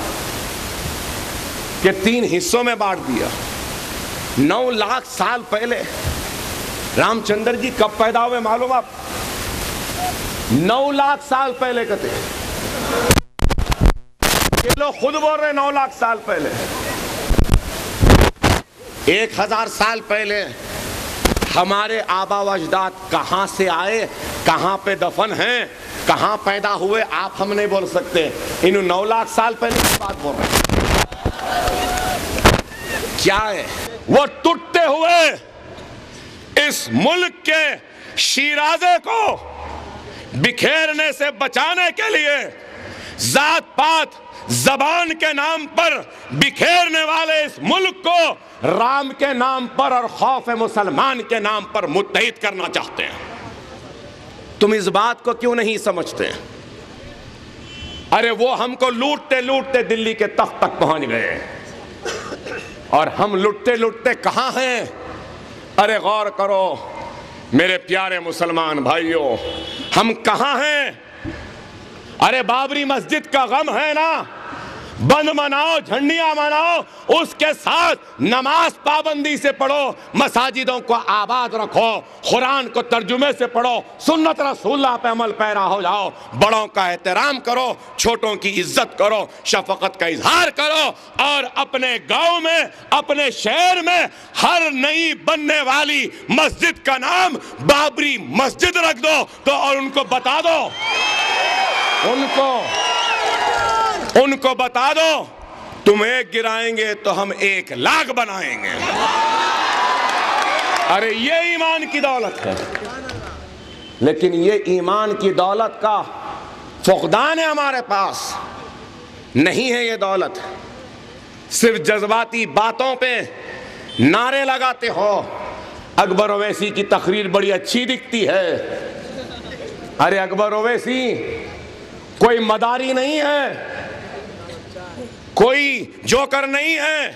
के 3 हिस्सों में बांट दिया। 9 लाख साल पहले रामचंद्र जी कब पैदा हुए मालूम आप? 9 लाख साल पहले कहते, ये लोग खुद बोल रहे 9 लाख साल पहले। 1000 साल पहले हमारे आबा व अजदाद कहां से आए, कहां पे दफन हैं, कहां पैदा हुए, आप हम नहीं बोल सकते। इन 9 लाख साल पहले की बात बोल रहे हैं। क्या है वो? टूटते हुए इस मुल्क के शीराजे को बिखेरने से बचाने के लिए जात पात जबान के नाम पर बिखेरने वाले इस मुल्क को राम के नाम पर और खौफ मुसलमान के नाम पर मुत्तहिद करना चाहते हैं। तुम इस बात को क्यों नहीं समझते? अरे वो हमको लूटते लूटते दिल्ली के तख्त तक पहुंच गए, और हम लुटते लुटते कहां हैं? अरे गौर करो मेरे प्यारे मुसलमान भाइयों, हम कहां हैं? अरे बाबरी मस्जिद का गम है ना, बंद मनाओ, झंडियां मनाओ, उसके साथ नमाज पाबंदी से पढ़ो, मसाजिदों को आबाद रखो, कुरान को तर्जुमे से पढ़ो, सुन्नत रसूलुल्लाह पे अमल पैरा हो जाओ, बड़ों का एहतराम करो, छोटों की इज्जत करो, शफकत का इजहार करो, और अपने गांव में, अपने शहर में हर नई बनने वाली मस्जिद का नाम बाबरी मस्जिद रख दो। तो और उनको बता दो, उनको बता दो, तुम एक गिराएंगे तो हम 1 लाख बनाएंगे। अरे ये ईमान की दौलत है। लेकिन ये ईमान की दौलत का फुकदान है हमारे पास, नहीं है ये दौलत। सिर्फ जज्बाती बातों पे नारे लगाते हो। अकबर ओवैसी की तकरीर बड़ी अच्छी दिखती है। अरे अकबर ओवैसी कोई मदारी नहीं है, कोई जोकर नहीं है,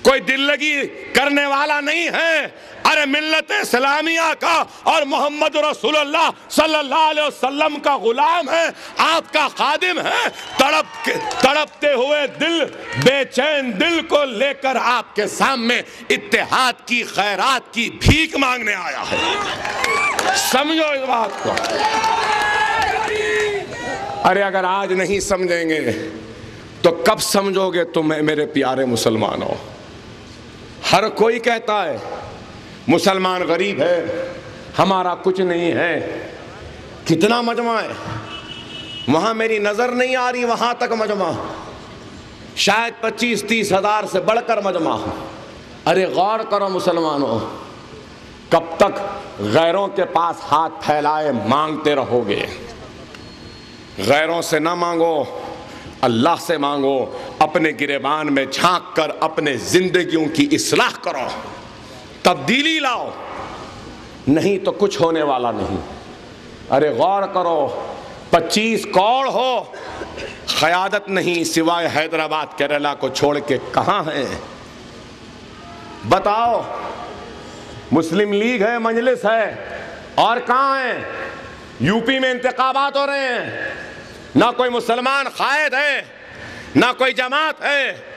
कोई दिल लगी करने वाला नहीं है। अरे मिल्लत इस्लामिया का और मोहम्मद रसूलुल्लाह सल्लल्लाहु अलैहि वसल्लम का गुलाम है, आपका खादिम है। तड़पते हुए दिल, बेचैन दिल को लेकर आपके सामने इत्तेहाद की, खैरात की भीख मांगने आया है। समझो इस बात को। अरे अगर आज नहीं समझेंगे तो कब समझोगे तुम्हें मेरे प्यारे मुसलमानों? हर कोई कहता है मुसलमान गरीब है, हमारा कुछ नहीं है। कितना मजमा है वहां, मेरी नजर नहीं आ रही वहां तक मजमा, शायद 25-30 हजार से बढ़कर मजमा। अरे गौर करो मुसलमानों, कब तक गैरों के पास हाथ फैलाए मांगते रहोगे? गैरों से ना मांगो, अल्लाह से मांगो। अपने गिरेबान में झांक कर अपने जिंदगियों की इस्लाह करो, तब्दीली लाओ। नहीं तो कुछ होने वाला नहीं। अरे गौर करो, 25 करोड़ हो, क़यादत नहीं सिवाय हैदराबाद केरला को छोड़ के कहाँ है? बताओ, मुस्लिम लीग है, मजलिस है, और कहाँ है? यूपी में इंतखाबात हो रहे हैं, ना कोई मुसलमान कायद है, ना कोई जमात है।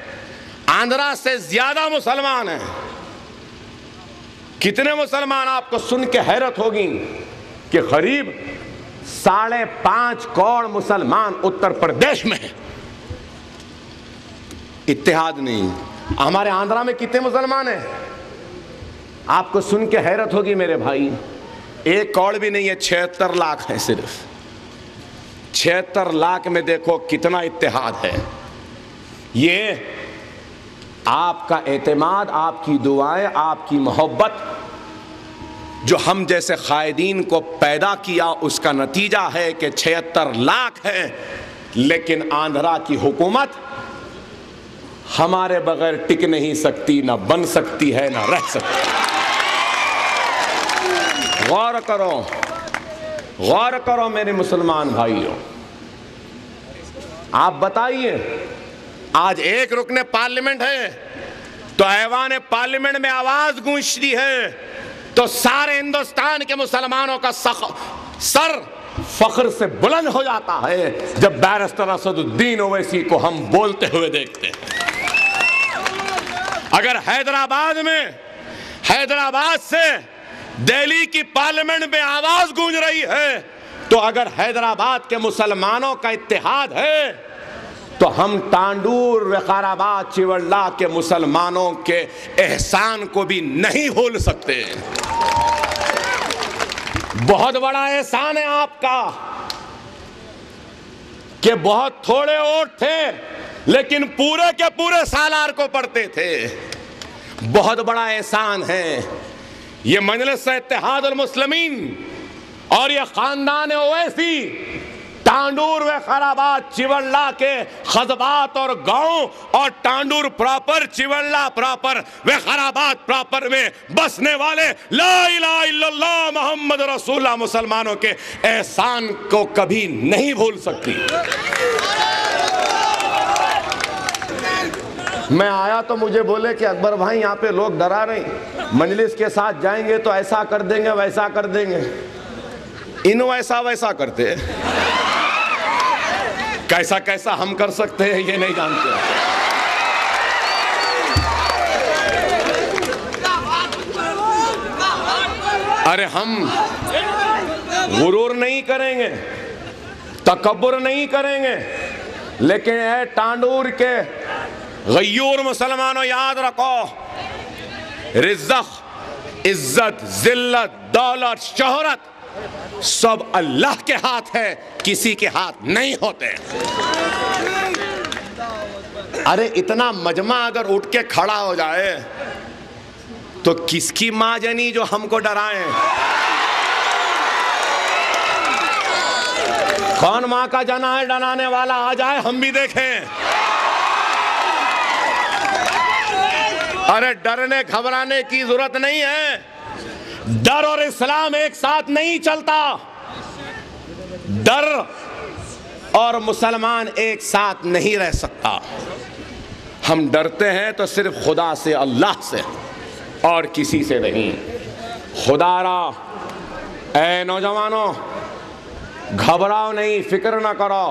आंध्रा से ज्यादा मुसलमान हैं। कितने मुसलमान? आपको सुन के हैरत होगी कि करीब 5.5 करोड़ मुसलमान उत्तर प्रदेश में है। इत्तेहाद नहीं। हमारे आंध्रा में कितने मुसलमान हैं? आपको सुन के हैरत होगी मेरे भाई, 1 करोड़ भी नहीं है, 76 लाख है सिर्फ। 76 लाख में देखो कितना इत्तेहाद है। ये आपका एतमाद, आपकी दुआएं, आपकी मोहब्बत जो हम जैसे कायदीन को पैदा किया, उसका नतीजा है कि 76 लाख है। लेकिन आंध्रा की हुकूमत हमारे बगैर टिक नहीं सकती, ना बन सकती है, ना रह सकती। गौर करो, गौर करो मेरे मुसलमान भाइयों। आप बताइए, आज एक रुकने पार्लियामेंट है तो ऐवान पार्लियामेंट में आवाज गूंजती है तो सारे हिंदुस्तान के मुसलमानों का सर फख्र से बुलंद हो जाता है जब बैरिस्टर असदुद्दीन ओवैसी को हम बोलते हुए देखते हैं। अगर हैदराबाद से दिल्ली की पार्लियामेंट में आवाज गूंज रही है, तो अगर हैदराबाद के मुसलमानों का इत्तेहाद है, तो हम तांडूर, विकाराबाद, चिवल्ला के मुसलमानों के एहसान को भी नहीं भूल सकते। बहुत बड़ा एहसान है आपका कि बहुत थोड़े वोट थे लेकिन पूरे के पूरे सालार को पढ़ते थे। बहुत बड़ा एहसान है। ये मजलिस इत्तेहादुल मुस्लिमीन और ये खानदान ओवैसी तांडूर व खराबाद चिवल्ला के खजबात और गांव और तांडूर प्रॉपर, चिवल्ला प्रॉपर व खराबाद प्रॉपर में बसने वाले ला इलाहा इल्लल्लाह मोहम्मद रसूलुल्लाह मुसलमानों के एहसान को कभी नहीं भूल सकती। मैं आया तो मुझे बोले कि अकबर भाई यहाँ पे लोग डरा रहे, मजलिस के साथ जाएंगे तो ऐसा कर देंगे, वैसा कर देंगे। इन वैसा वैसा करते, कैसा कैसा हम कर सकते हैं ये नहीं जानते। अरे हम गुरूर नहीं करेंगे, तकब्बुर नहीं करेंगे, लेकिन ए तांडूर के गयूर मुसलमानों याद रखो, रिज़्क़, इज्जत, जिल्लत, दौलत, शोहरत सब अल्लाह के हाथ है, किसी के हाथ नहीं होते। अरे इतना मजमा अगर उठ के खड़ा हो जाए तो किसकी मां जनी जो हमको डराए? कौन मां का जना है डराने वाला? आ जाए हम भी देखें। अरे डरने घबराने की जरूरत नहीं है। डर और इस्लाम एक साथ नहीं चलता। डर और मुसलमान एक साथ नहीं रह सकता। हम डरते हैं तो सिर्फ खुदा से, अल्लाह से, और किसी से नहीं। खुदारा ऐ नौजवानों, घबराओ नहीं, फिक्र ना करो,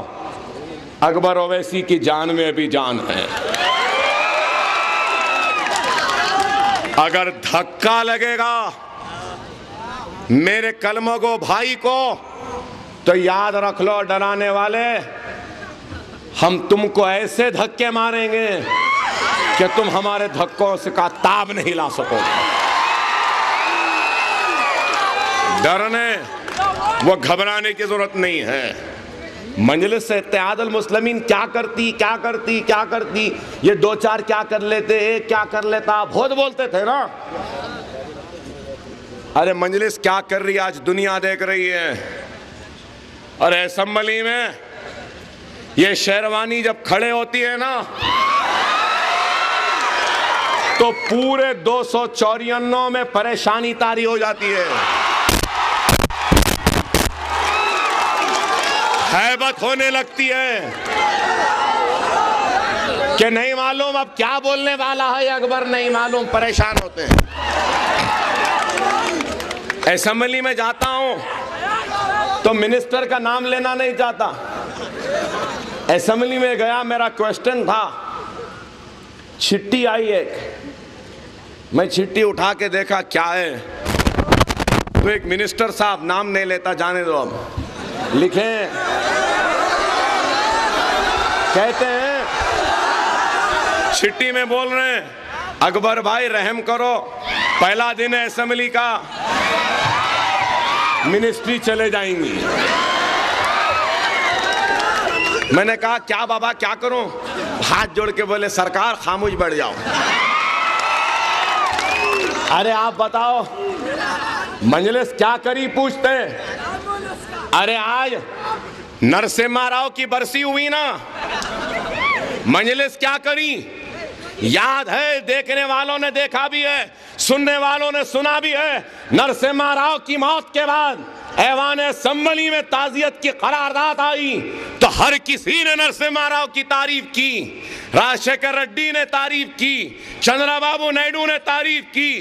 अकबर ओवैसी की जान में भी जान है। अगर धक्का लगेगा मेरे कलमों को, भाई को, तो याद रख लो डराने वाले, हम तुमको ऐसे धक्के मारेंगे कि तुम हमारे धक्कों से का ताब नहीं ला सकोगे। डरने वो घबराने की जरूरत नहीं है। मजलिस इत्तेहादुल मुस्लिमीन क्या करती, ये 2-4 क्या कर लेते, एक क्या कर लेता, बहुत बोलते थे ना। अरे मजलिस क्या कर रही है आज दुनिया देख रही है। अरे असेंबली में ये शेरवानी जब खड़े होती है ना तो पूरे 294 में परेशानी तारी हो जाती है। हैबत होने लगती है कि नहीं मालूम अब क्या बोलने वाला है अकबर, नहीं मालूम, परेशान होते हैं। असेंबली में जाता हूं तो मिनिस्टर का नाम लेना नहीं चाहता। असेंबली में गया, मेरा क्वेश्चन था, चिट्ठी आई एक, मैं चिट्ठी उठा के देखा क्या है, तो एक मिनिस्टर साहब, नाम नहीं लेता, जाने दो, अब लिखे, कहते हैं चिट्ठी में बोल रहे हैं, अकबर भाई रहम करो, पहला दिन है असेंबली का, मिनिस्ट्री चले जाएंगी। मैंने कहा क्या बाबा क्या करूं? हाथ जोड़ के बोले सरकार खामोश बैठ जाओ। अरे आप बताओ मजलिस क्या करी, पूछते हैं। अरे आज नरसिम्हा राव की बरसी हुई ना, मजलिस क्या करी याद है, देखने वालों ने देखा भी है, सुनने वालों ने सुना भी है। नरसिम्हा राव की मौत के बाद ऐवान असेंबली में ताजियत की करारदाद आई तो हर किसी ने नरसिम्हा राव की तारीफ की, राजशेखर रेड्डी ने तारीफ की, चंद्रबाबू नायडू ने तारीफ की,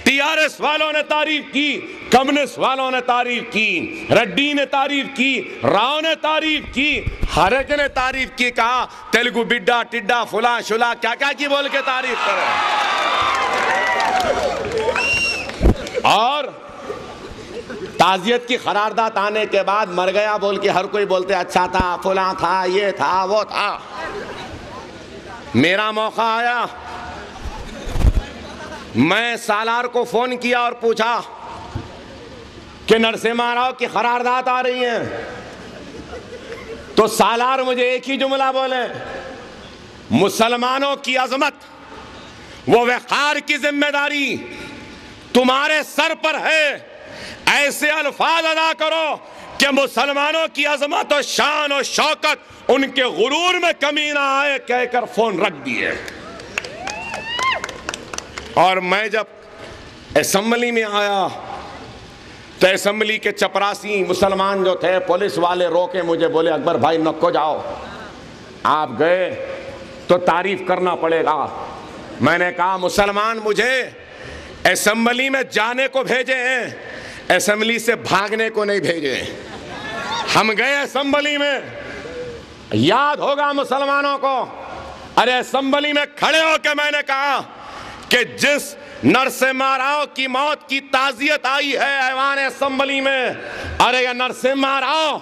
टीआरएस वालों ने तारीफ की, कम्युनिस्ट वालों ने तारीफ की, रेड्डी ने तारीफ की, राव ने तारीफ की, हर एक ने तारीफ की, कहा तेलुगु बिड्डा टिड्डा फुला शुला क्या क्या की बोल के तारीफ करे। और ताजियत की करारदाद आने के बाद मर गया बोल के हर कोई बोलते अच्छा था, फुला था, ये था, वो था। मेरा मौका आया, मैं सालार को फोन किया और पूछा कि नरसिम्हा राव की करारदाद आ रही है, तो सालार मुझे एक ही जुमला बोले, मुसलमानों की अजमत, वो वक़ार की जिम्मेदारी तुम्हारे सर पर है। ऐसे अल्फाज अदा करो कि मुसलमानों की अजमत और शान और शौकत उनके गुरूर में कमी ना आए, कहकर फोन रख दिए। और मैं जब असेंबली में आया तो असेंबली के चपरासी मुसलमान जो थे, पुलिस वाले रोके मुझे, बोले अकबर भाई नको जाओ, आप गए तो तारीफ करना पड़ेगा। मैंने कहा मुसलमान मुझे असेंबली में जाने को भेजे हैं, असेंबली से भागने को नहीं भेजे। हम गए असेंबली में, याद होगा मुसलमानों को, अरे असेंबली में खड़े होकर मैंने कहा कि जिस नरसिम्हा राव की मौत की ताजियत आई है ऐवान असेंबली में, अरे ये नरसिम्हा राव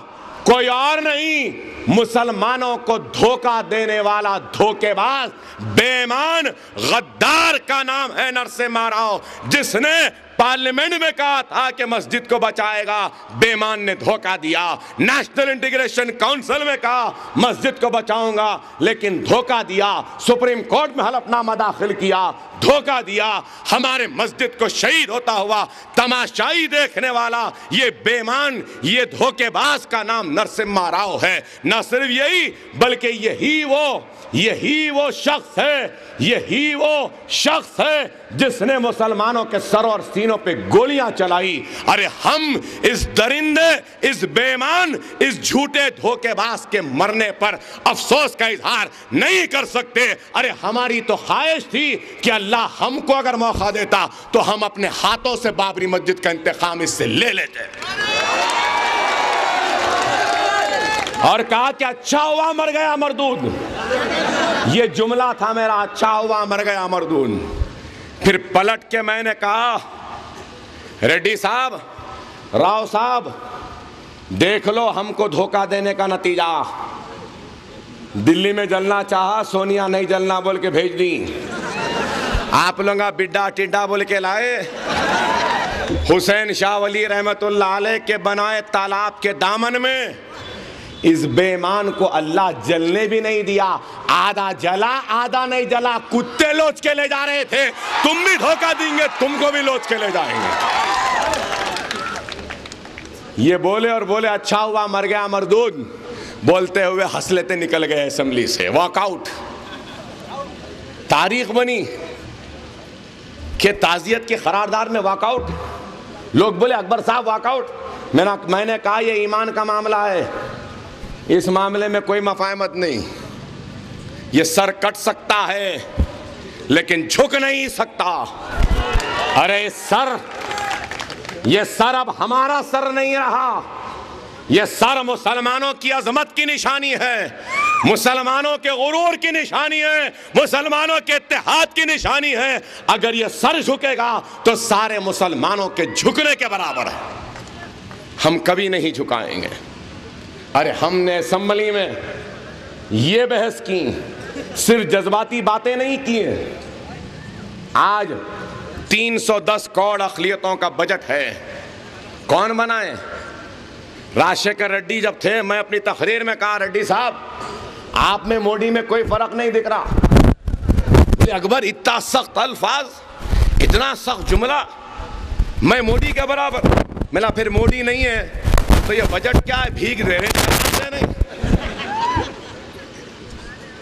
कोई और नहीं, मुसलमानों को धोखा देने वाला धोखेबाज बेईमान गद्दार का नाम है नरसिम्हा राव, जिसने पार्लियामेंट में कहा था कि मस्जिद को बचाएगा, बेईमान ने धोखा दिया। नेशनल इंटीग्रेशन काउंसिल में कहा मस्जिद को बचाऊंगा, लेकिन धोखा दिया। सुप्रीम कोर्ट में हलफनामा दाखिल किया, धोखा दिया। हमारे मस्जिद को शहीद होता हुआ तमाशाई देखने वाला ये बेईमान, ये धोखेबाज का नाम नरसिम्हा राव है। न सिर्फ यही बल्कि यही वो शख्स है, यही वो शख्स है जिसने मुसलमानों के सरों और सीनों पे गोलियां चलाई। अरे हम इस दरिंदे, इस बेईमान, इस झूठे धोखेबाज के मरने पर अफसोस का इजहार नहीं कर सकते। अरे हमारी तो ख्वाहिश थी कि अल्लाह हमको अगर मौका देता तो हम अपने हाथों से बाबरी मस्जिद का इंतकाम इससे ले लेते, और कहा कि अच्छा हुआ मर गया मरदूद। ये जुमला था मेरा, अच्छा हुआ मर गया मरदूद। फिर पलट के मैंने कहा रेड्डी साहब, राव साहब, देख लो हमको धोखा देने का नतीजा। दिल्ली में जलना चाहा, सोनिया नहीं जलना बोल के भेज दी। आप लोग बिड्डा टिड्डा बोल के लाए, हुसैन शाह वली रहमतुल्लाह अलैह के बनाए तालाब के दामन में इस बेईमान को अल्लाह जलने भी नहीं दिया। आधा जला आधा नहीं जला, कुत्ते लोच के ले जा रहे थे। तुम भी धोखा देंगे, तुमको भी लोच के ले जाएंगे। ये बोले और बोले अच्छा हुआ मर गया मरदूद। बोलते हुए हंस लेते निकल गए असेंबली से। वॉकआउट, तारीख बनी कि ताजियत के करारदाद में वॉकआउट। लोग बोले अकबर साहब वॉकआउट। मैंने कहा ये ईमान का मामला है, इस मामले में कोई मफाहमत नहीं। ये सर कट सकता है लेकिन झुक नहीं सकता। अरे ये सर अब हमारा सर नहीं रहा। ये सर मुसलमानों की अजमत की निशानी है, मुसलमानों के गुरूर की निशानी है, मुसलमानों के इत्तेहाद की निशानी है। अगर ये सर झुकेगा तो सारे मुसलमानों के झुकने के बराबर है। हम कभी नहीं झुकाएंगे। अरे हमने असेंबली में ये बहस की, सिर्फ जज्बाती बातें नहीं की। आज 310 करोड़ अक़लियतों का बजट है। कौन बनाए? राजशेखर रेड्डी जब थे, मैं अपनी तकरीर में कहा, रेड्डी साहब आप में मोदी में कोई फर्क नहीं दिख रहा। बोले अकबर इतना सख्त अल्फाज, इतना सख्त जुमला, मैं मोदी के बराबर। मिला फिर मोदी नहीं है तो ये बजट क्या है? भीख दे रहे नहीं।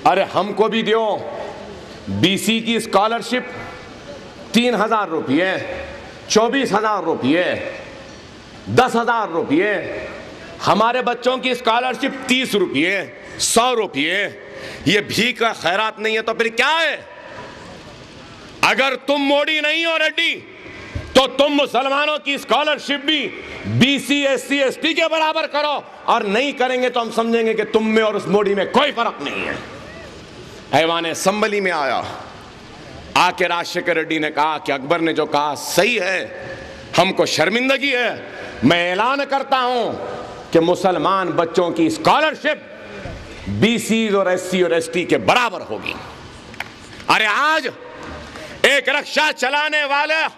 अरे हमको भी दो। बीसी की स्कॉलरशिप 3,000 रुपये, 24,000 रुपये, 10,000 रुपये। हमारे बच्चों की स्कॉलरशिप 30 रुपये, 100 रुपये। ये भीख का खैरात नहीं है तो फिर क्या है? अगर तुम मोदी नहीं हो रेड्डी तो तुम मुसलमानों की स्कॉलरशिप भी बीसी, एससी, एसटी के बराबर करो, और नहीं करेंगे तो हम समझेंगे कि तुम में और उस मोदी में कोई फर्क नहीं है। ऐवान असेंबली में आया, आके राजशेखर रेड्डी ने कहा कि अकबर ने जो कहा सही है, हमको शर्मिंदगी है। मैं ऐलान करता हूं कि मुसलमान बच्चों की स्कॉलरशिप बीसी और एससी और एसटी के बराबर होगी। अरे आज एक रिक्शा चलाने वाला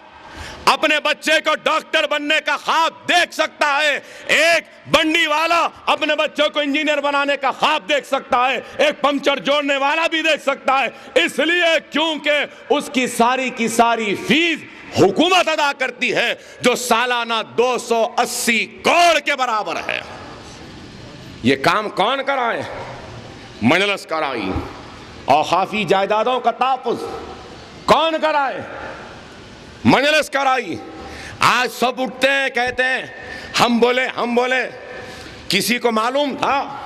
अपने बच्चे को डॉक्टर बनने का ख्वाब देख सकता है, एक बंडी वाला अपने बच्चों को इंजीनियर बनाने का ख्वाब देख सकता है, एक पंचर जोड़ने वाला भी देख सकता है। इसलिए क्योंकि उसकी सारी की सारी फीस हुकूमत अदा करती है, जो सालाना 280 करोड़ के बराबर है। ये काम कौन कराए? मजलिस कराई। औकाफी जायदादों का तहफ़्फ़ुज़ कौन कराए? मजलिस कराई। आज सब उठते हैं, कहते हैं हम बोले। किसी को मालूम था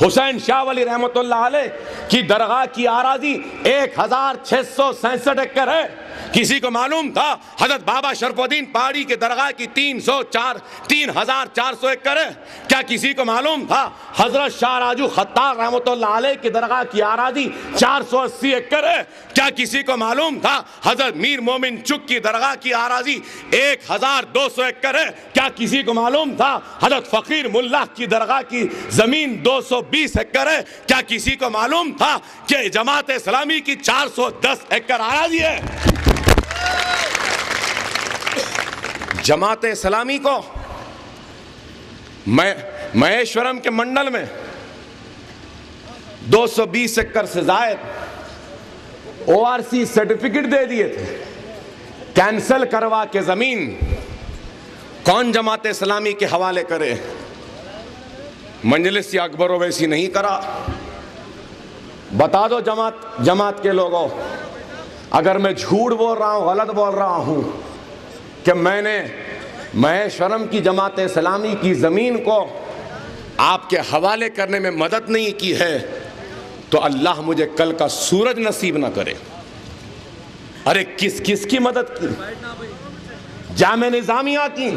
हुसैन शाह वली रहमतुल्लाह अलैह की दरगाह की आराजी 1667 एकड़ है? किसी को मालूम था हजरत बाबा शरफुद्दीन पहाड़ी के दरगाह की 3,400 एकड़ है? क्या किसी को मालूम था हजरत शाह राजू खत्तार रहमतुल्लाह अलैह की दरगाह की आराजी 480 एकड़ है? क्या किसी को मालूम था हजरत मीर मोमिन चुक की दरगाह की आराजी 1,200 एकड़ है? क्या किसी को मालूम था हजरत फकीर मुल्ला की दरगाह की जमीन 220 एकड़ है? क्या किसी को मालूम था कि जमात इस्लामी की 410 एकड़ आराजी है? जमात इस्लामी को महेश्वरम के मंडल में 220 एकड़ से जायद ओआरसी सर्टिफिकेट दे दिए थे, कैंसल करवा के जमीन कौन जमात इस्लामी के हवाले करे? मजलिस या अकबर ओवैसी नहीं करा। बता दो जमात के लोगों, अगर मैं झूठ बोल रहा हूं, गलत बोल रहा हूं कि मैंने महेश्वरम की जमात इस्लामी की ज़मीन को आपके हवाले करने में मदद नहीं की है, तो अल्लाह मुझे कल का सूरज नसीब ना करे। अरे किस की मदद की? जामे निज़ामिया की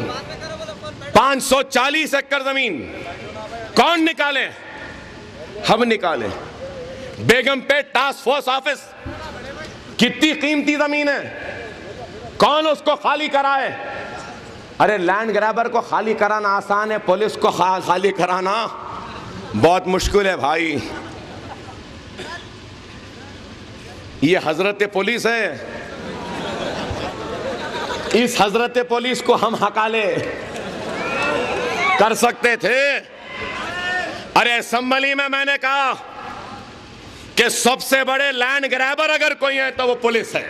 540 एकड़ ज़मीन कौन निकाले? हम निकाले। बेगमपेट टास्क फोर्स ऑफिस कितनी कीमती ज़मीन है, कौन उसको खाली कराए? अरे लैंड ग्रैबर को खाली कराना आसान है, पुलिस को खाली कराना बहुत मुश्किल है भाई। ये हजरत पुलिस है, इस हजरत पुलिस को हम हकाले कर सकते थे। अरे असेंबली में मैंने कहा कि सबसे बड़े लैंड ग्रैबर अगर कोई है तो वो पुलिस है।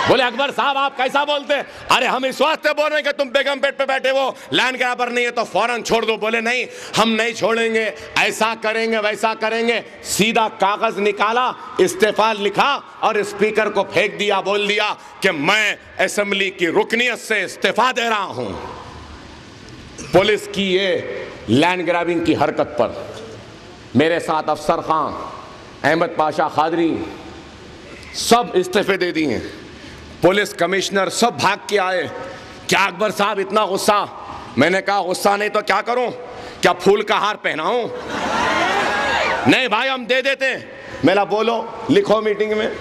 बोले अकबर साहब आप कैसा बोलते हैं? अरे हम इस वास्ते बोल रहे हैं कि तुम बेगमपेट पे बैठे हो, लैंड ग्रैबर नहीं है तो फौरन छोड़ दो। बोले नहीं, हम नहीं छोड़ेंगे, ऐसा करेंगे वैसा करेंगे। सीधा कागज निकाला, इस्तीफा लिखा और स्पीकर को फेंक दिया, बोल दिया कि मैं असेंबली की रुकनियत से इस्तीफा दे रहा हूं। पुलिस की ये लैंड ग्रैबिंग की हरकत पर मेरे साथ अफसर खां, अहमद पाशा खादरी सब इस्तीफे दे दिए। पुलिस कमिश्नर सब भाग के आए। क्या अकबर साहब इतना गुस्सा? मैंने कहा गुस्सा नहीं तो क्या करूं? क्या फूल का हार पहनाऊं? नहीं भाई हम दे देते हैं। मेरा बोलो, लिखो मीटिंग में,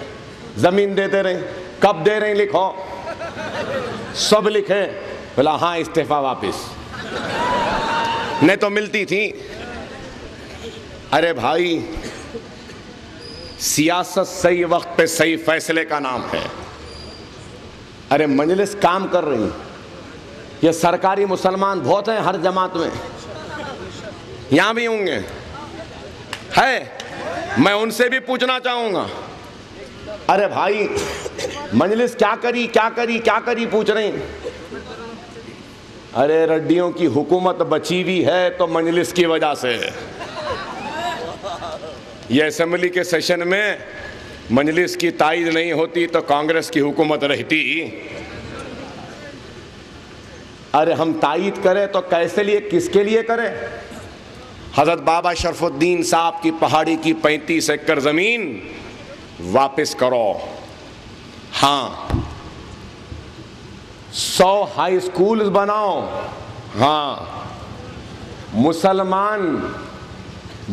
जमीन देते रहे, कब दे रहे लिखो। सब लिखे। बोला हाँ इस्तीफा वापस, नहीं तो मिलती थी। अरे भाई सियासत सही वक्त पे सही फैसले का नाम है। अरे मजलिस काम कर रही, ये सरकारी मुसलमान बहुत हैं हर जमात में, यहां भी होंगे है, मैं उनसे भी पूछना चाहूंगा। अरे भाई मजलिस क्या करी क्या करी क्या करी पूछ रहे हैं। अरे रड्डियों की हुकूमत बची हुई है तो मजलिस की वजह से। ये असेंबली के सेशन में मजलिस की ताईद नहीं होती तो कांग्रेस की हुकूमत रहती। अरे हम ताईद करें तो कैसे लिए, किसके लिए करें? हजरत बाबा शरफुद्दीन साहब की पहाड़ी की 35 एकड़ जमीन वापस करो। हाँ 100 हाई स्कूल बनाओ। हाँ मुसलमान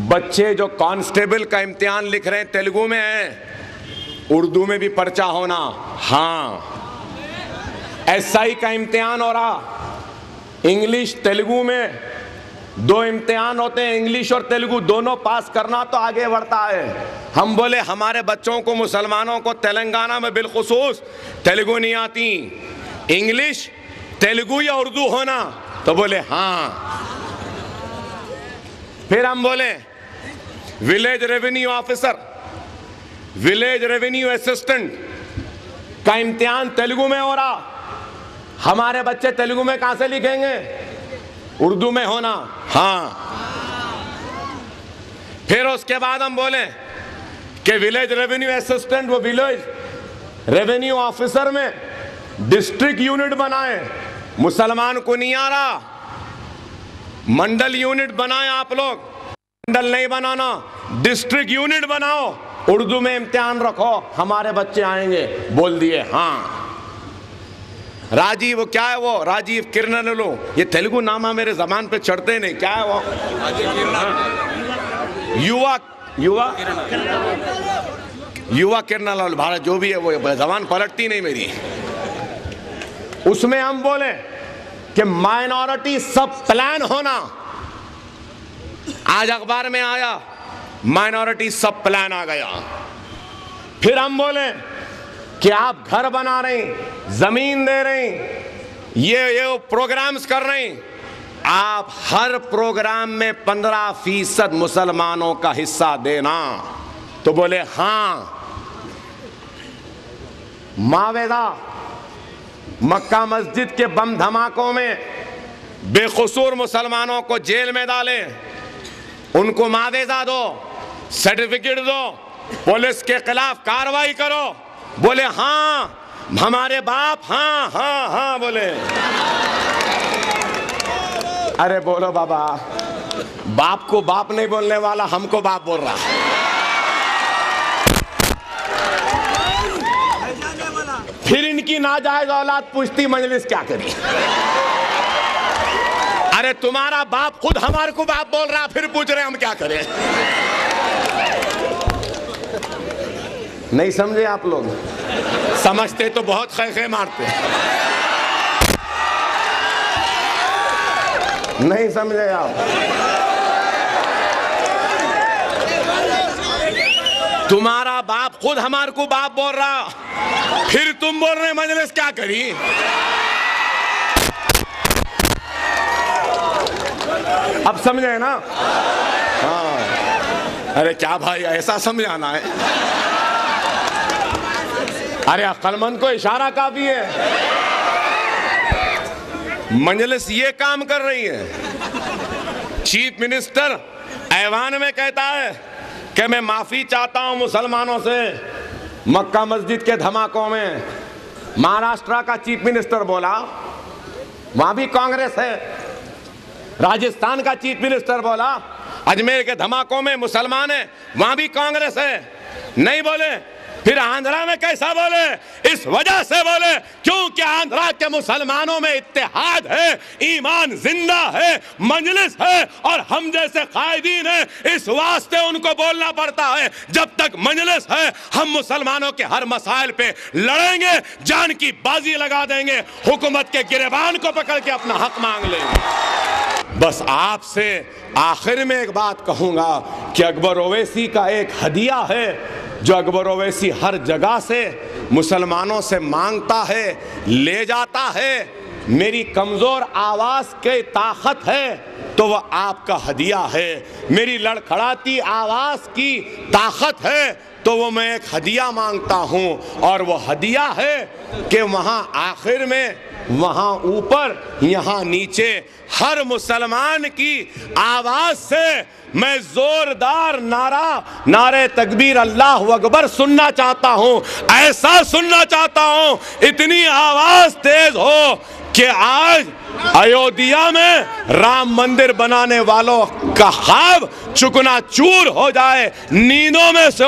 बच्चे जो कांस्टेबल का इम्तिहान लिख रहे हैं तेलुगु में है, उर्दू में भी पर्चा होना। हाँ एसआई का इम्तिहान हो रहा, इंग्लिश तेलुगु में 2 इम्तिहान होते हैं, इंग्लिश और तेलुगु दोनों पास करना तो आगे बढ़ता है। हम बोले हमारे बच्चों को, मुसलमानों को तेलंगाना में बिलखुसूस तेलुगु नहीं आती, इंग्लिश तेलुगु या उर्दू होना। तो बोले हाँ। फिर हम बोले village revenue officer, village revenue assistant का इम्तिहान तेलुगु में हो रहा, हमारे बच्चे तेलुगु में कहां से लिखेंगे? उर्दू में होना। हाँ फिर उसके बाद हम बोले कि विलेज रेवेन्यू असिस्टेंट वो विलेज रेवेन्यू ऑफिसर में डिस्ट्रिक्ट यूनिट बनाए, मुसलमान को नहीं आ रहा। मंडल यूनिट बनाए आप लोग, मंडल नहीं बनाना, डिस्ट्रिक्ट यूनिट बनाओ, उर्दू में इम्तिहान रखो, हमारे बच्चे आएंगे। बोल दिए हाँ। राजीव, क्या है वो? राजीव किरणलो, ये तेलुगु नामा मेरे जबान पे चढ़ते नहीं, क्या है वो? युवा युवा युवा किरणलाल भारत, जो भी है वो जबान पलटती नहीं मेरी। उसमें हम बोले कि माइनॉरिटी सब प्लान होना। आज अखबार में आया माइनॉरिटी सब प्लान आ गया। फिर हम बोले कि आप घर बना रहे हैं, जमीन दे रहे हैं, ये प्रोग्राम्स कर रहे हैं, आप हर प्रोग्राम में 15% मुसलमानों का हिस्सा देना। तो बोले हाँ। मावेदा मक्का मस्जिद के बम धमाकों में बेकसूर मुसलमानों को जेल में डाले, उनको मावेजा दो, सर्टिफिकेट दो, पुलिस के खिलाफ कार्रवाई करो। बोले हाँ हमारे बाप, हाँ हाँ हाँ बोले। अरे बोलो बाबा, बाप को बाप नहीं बोलने वाला हमको बाप बोल रहा। फिर इनकी नाजायज औलाद पूछती मजलिस क्या करी। अरे तुम्हारा बाप खुद हमारे को बाप बोल रहा, फिर पूछ रहे हम क्या करें? नहीं समझे आप लोग? समझते तो बहुत खैखे मारते, नहीं समझे आप। तुम्हारा बाप खुद हमारे को बाप बोल रहा, फिर तुम बोल रहे मजलिस क्या करी? अब समझे ना? हाँ। अरे क्या भाई ऐसा समझाना है? अरे अक्लमंद को इशारा काफी है। मजलिस ये काम कर रही है। चीफ मिनिस्टर ऐवान में कहता है कि मैं माफी चाहता हूं मुसलमानों से मक्का मस्जिद के धमाकों में। महाराष्ट्र का चीफ मिनिस्टर बोला, वहां भी कांग्रेस है, राजस्थान का चीफ मिनिस्टर बोला अजमेर के धमाकों में मुसलमान है, वहां भी कांग्रेस है, नहीं बोले। फिर आंध्रा में कैसा बोले? इस वजह से बोले क्योंकि आंध्रा के मुसलमानों में इत्तेहाद है, ईमान जिंदा है, मजलिस है और हम जैसे कायदीन है, इस वास्ते उनको बोलना पड़ता है। जब तक मजलिस है हम मुसलमानों के हर मसाइल पे लड़ेंगे, जान की बाजी लगा देंगे, हुकूमत के गिरबान को पकड़ के अपना हक मांग लेंगे। बस आपसे आखिर में एक बात कहूंगा कि अकबर ओवैसी का एक हदिया है जो अकबर ओवैसी हर जगह से मुसलमानों से मांगता है, ले जाता है। मेरी कमज़ोर आवाज़ की ताकत है तो वह आपका हदिया है, मेरी लड़खड़ाती आवाज़ की ताकत है तो वो मैं एक हदिया मांगता हूँ। और वो हदिया है कि वहाँ आखिर में, वहाँ ऊपर, यहाँ नीचे हर मुसलमान की आवाज़ से मैं जोरदार नारे तकबीर अल्लाह अकबर सुनना चाहता हूँ। ऐसा सुनना चाहता हूँ, इतनी आवाज़ तेज हो कि आज अयोध्या में राम मंदिर बनाने वालों का ख्वाब चुकना चूर हो जाए, नींदों में से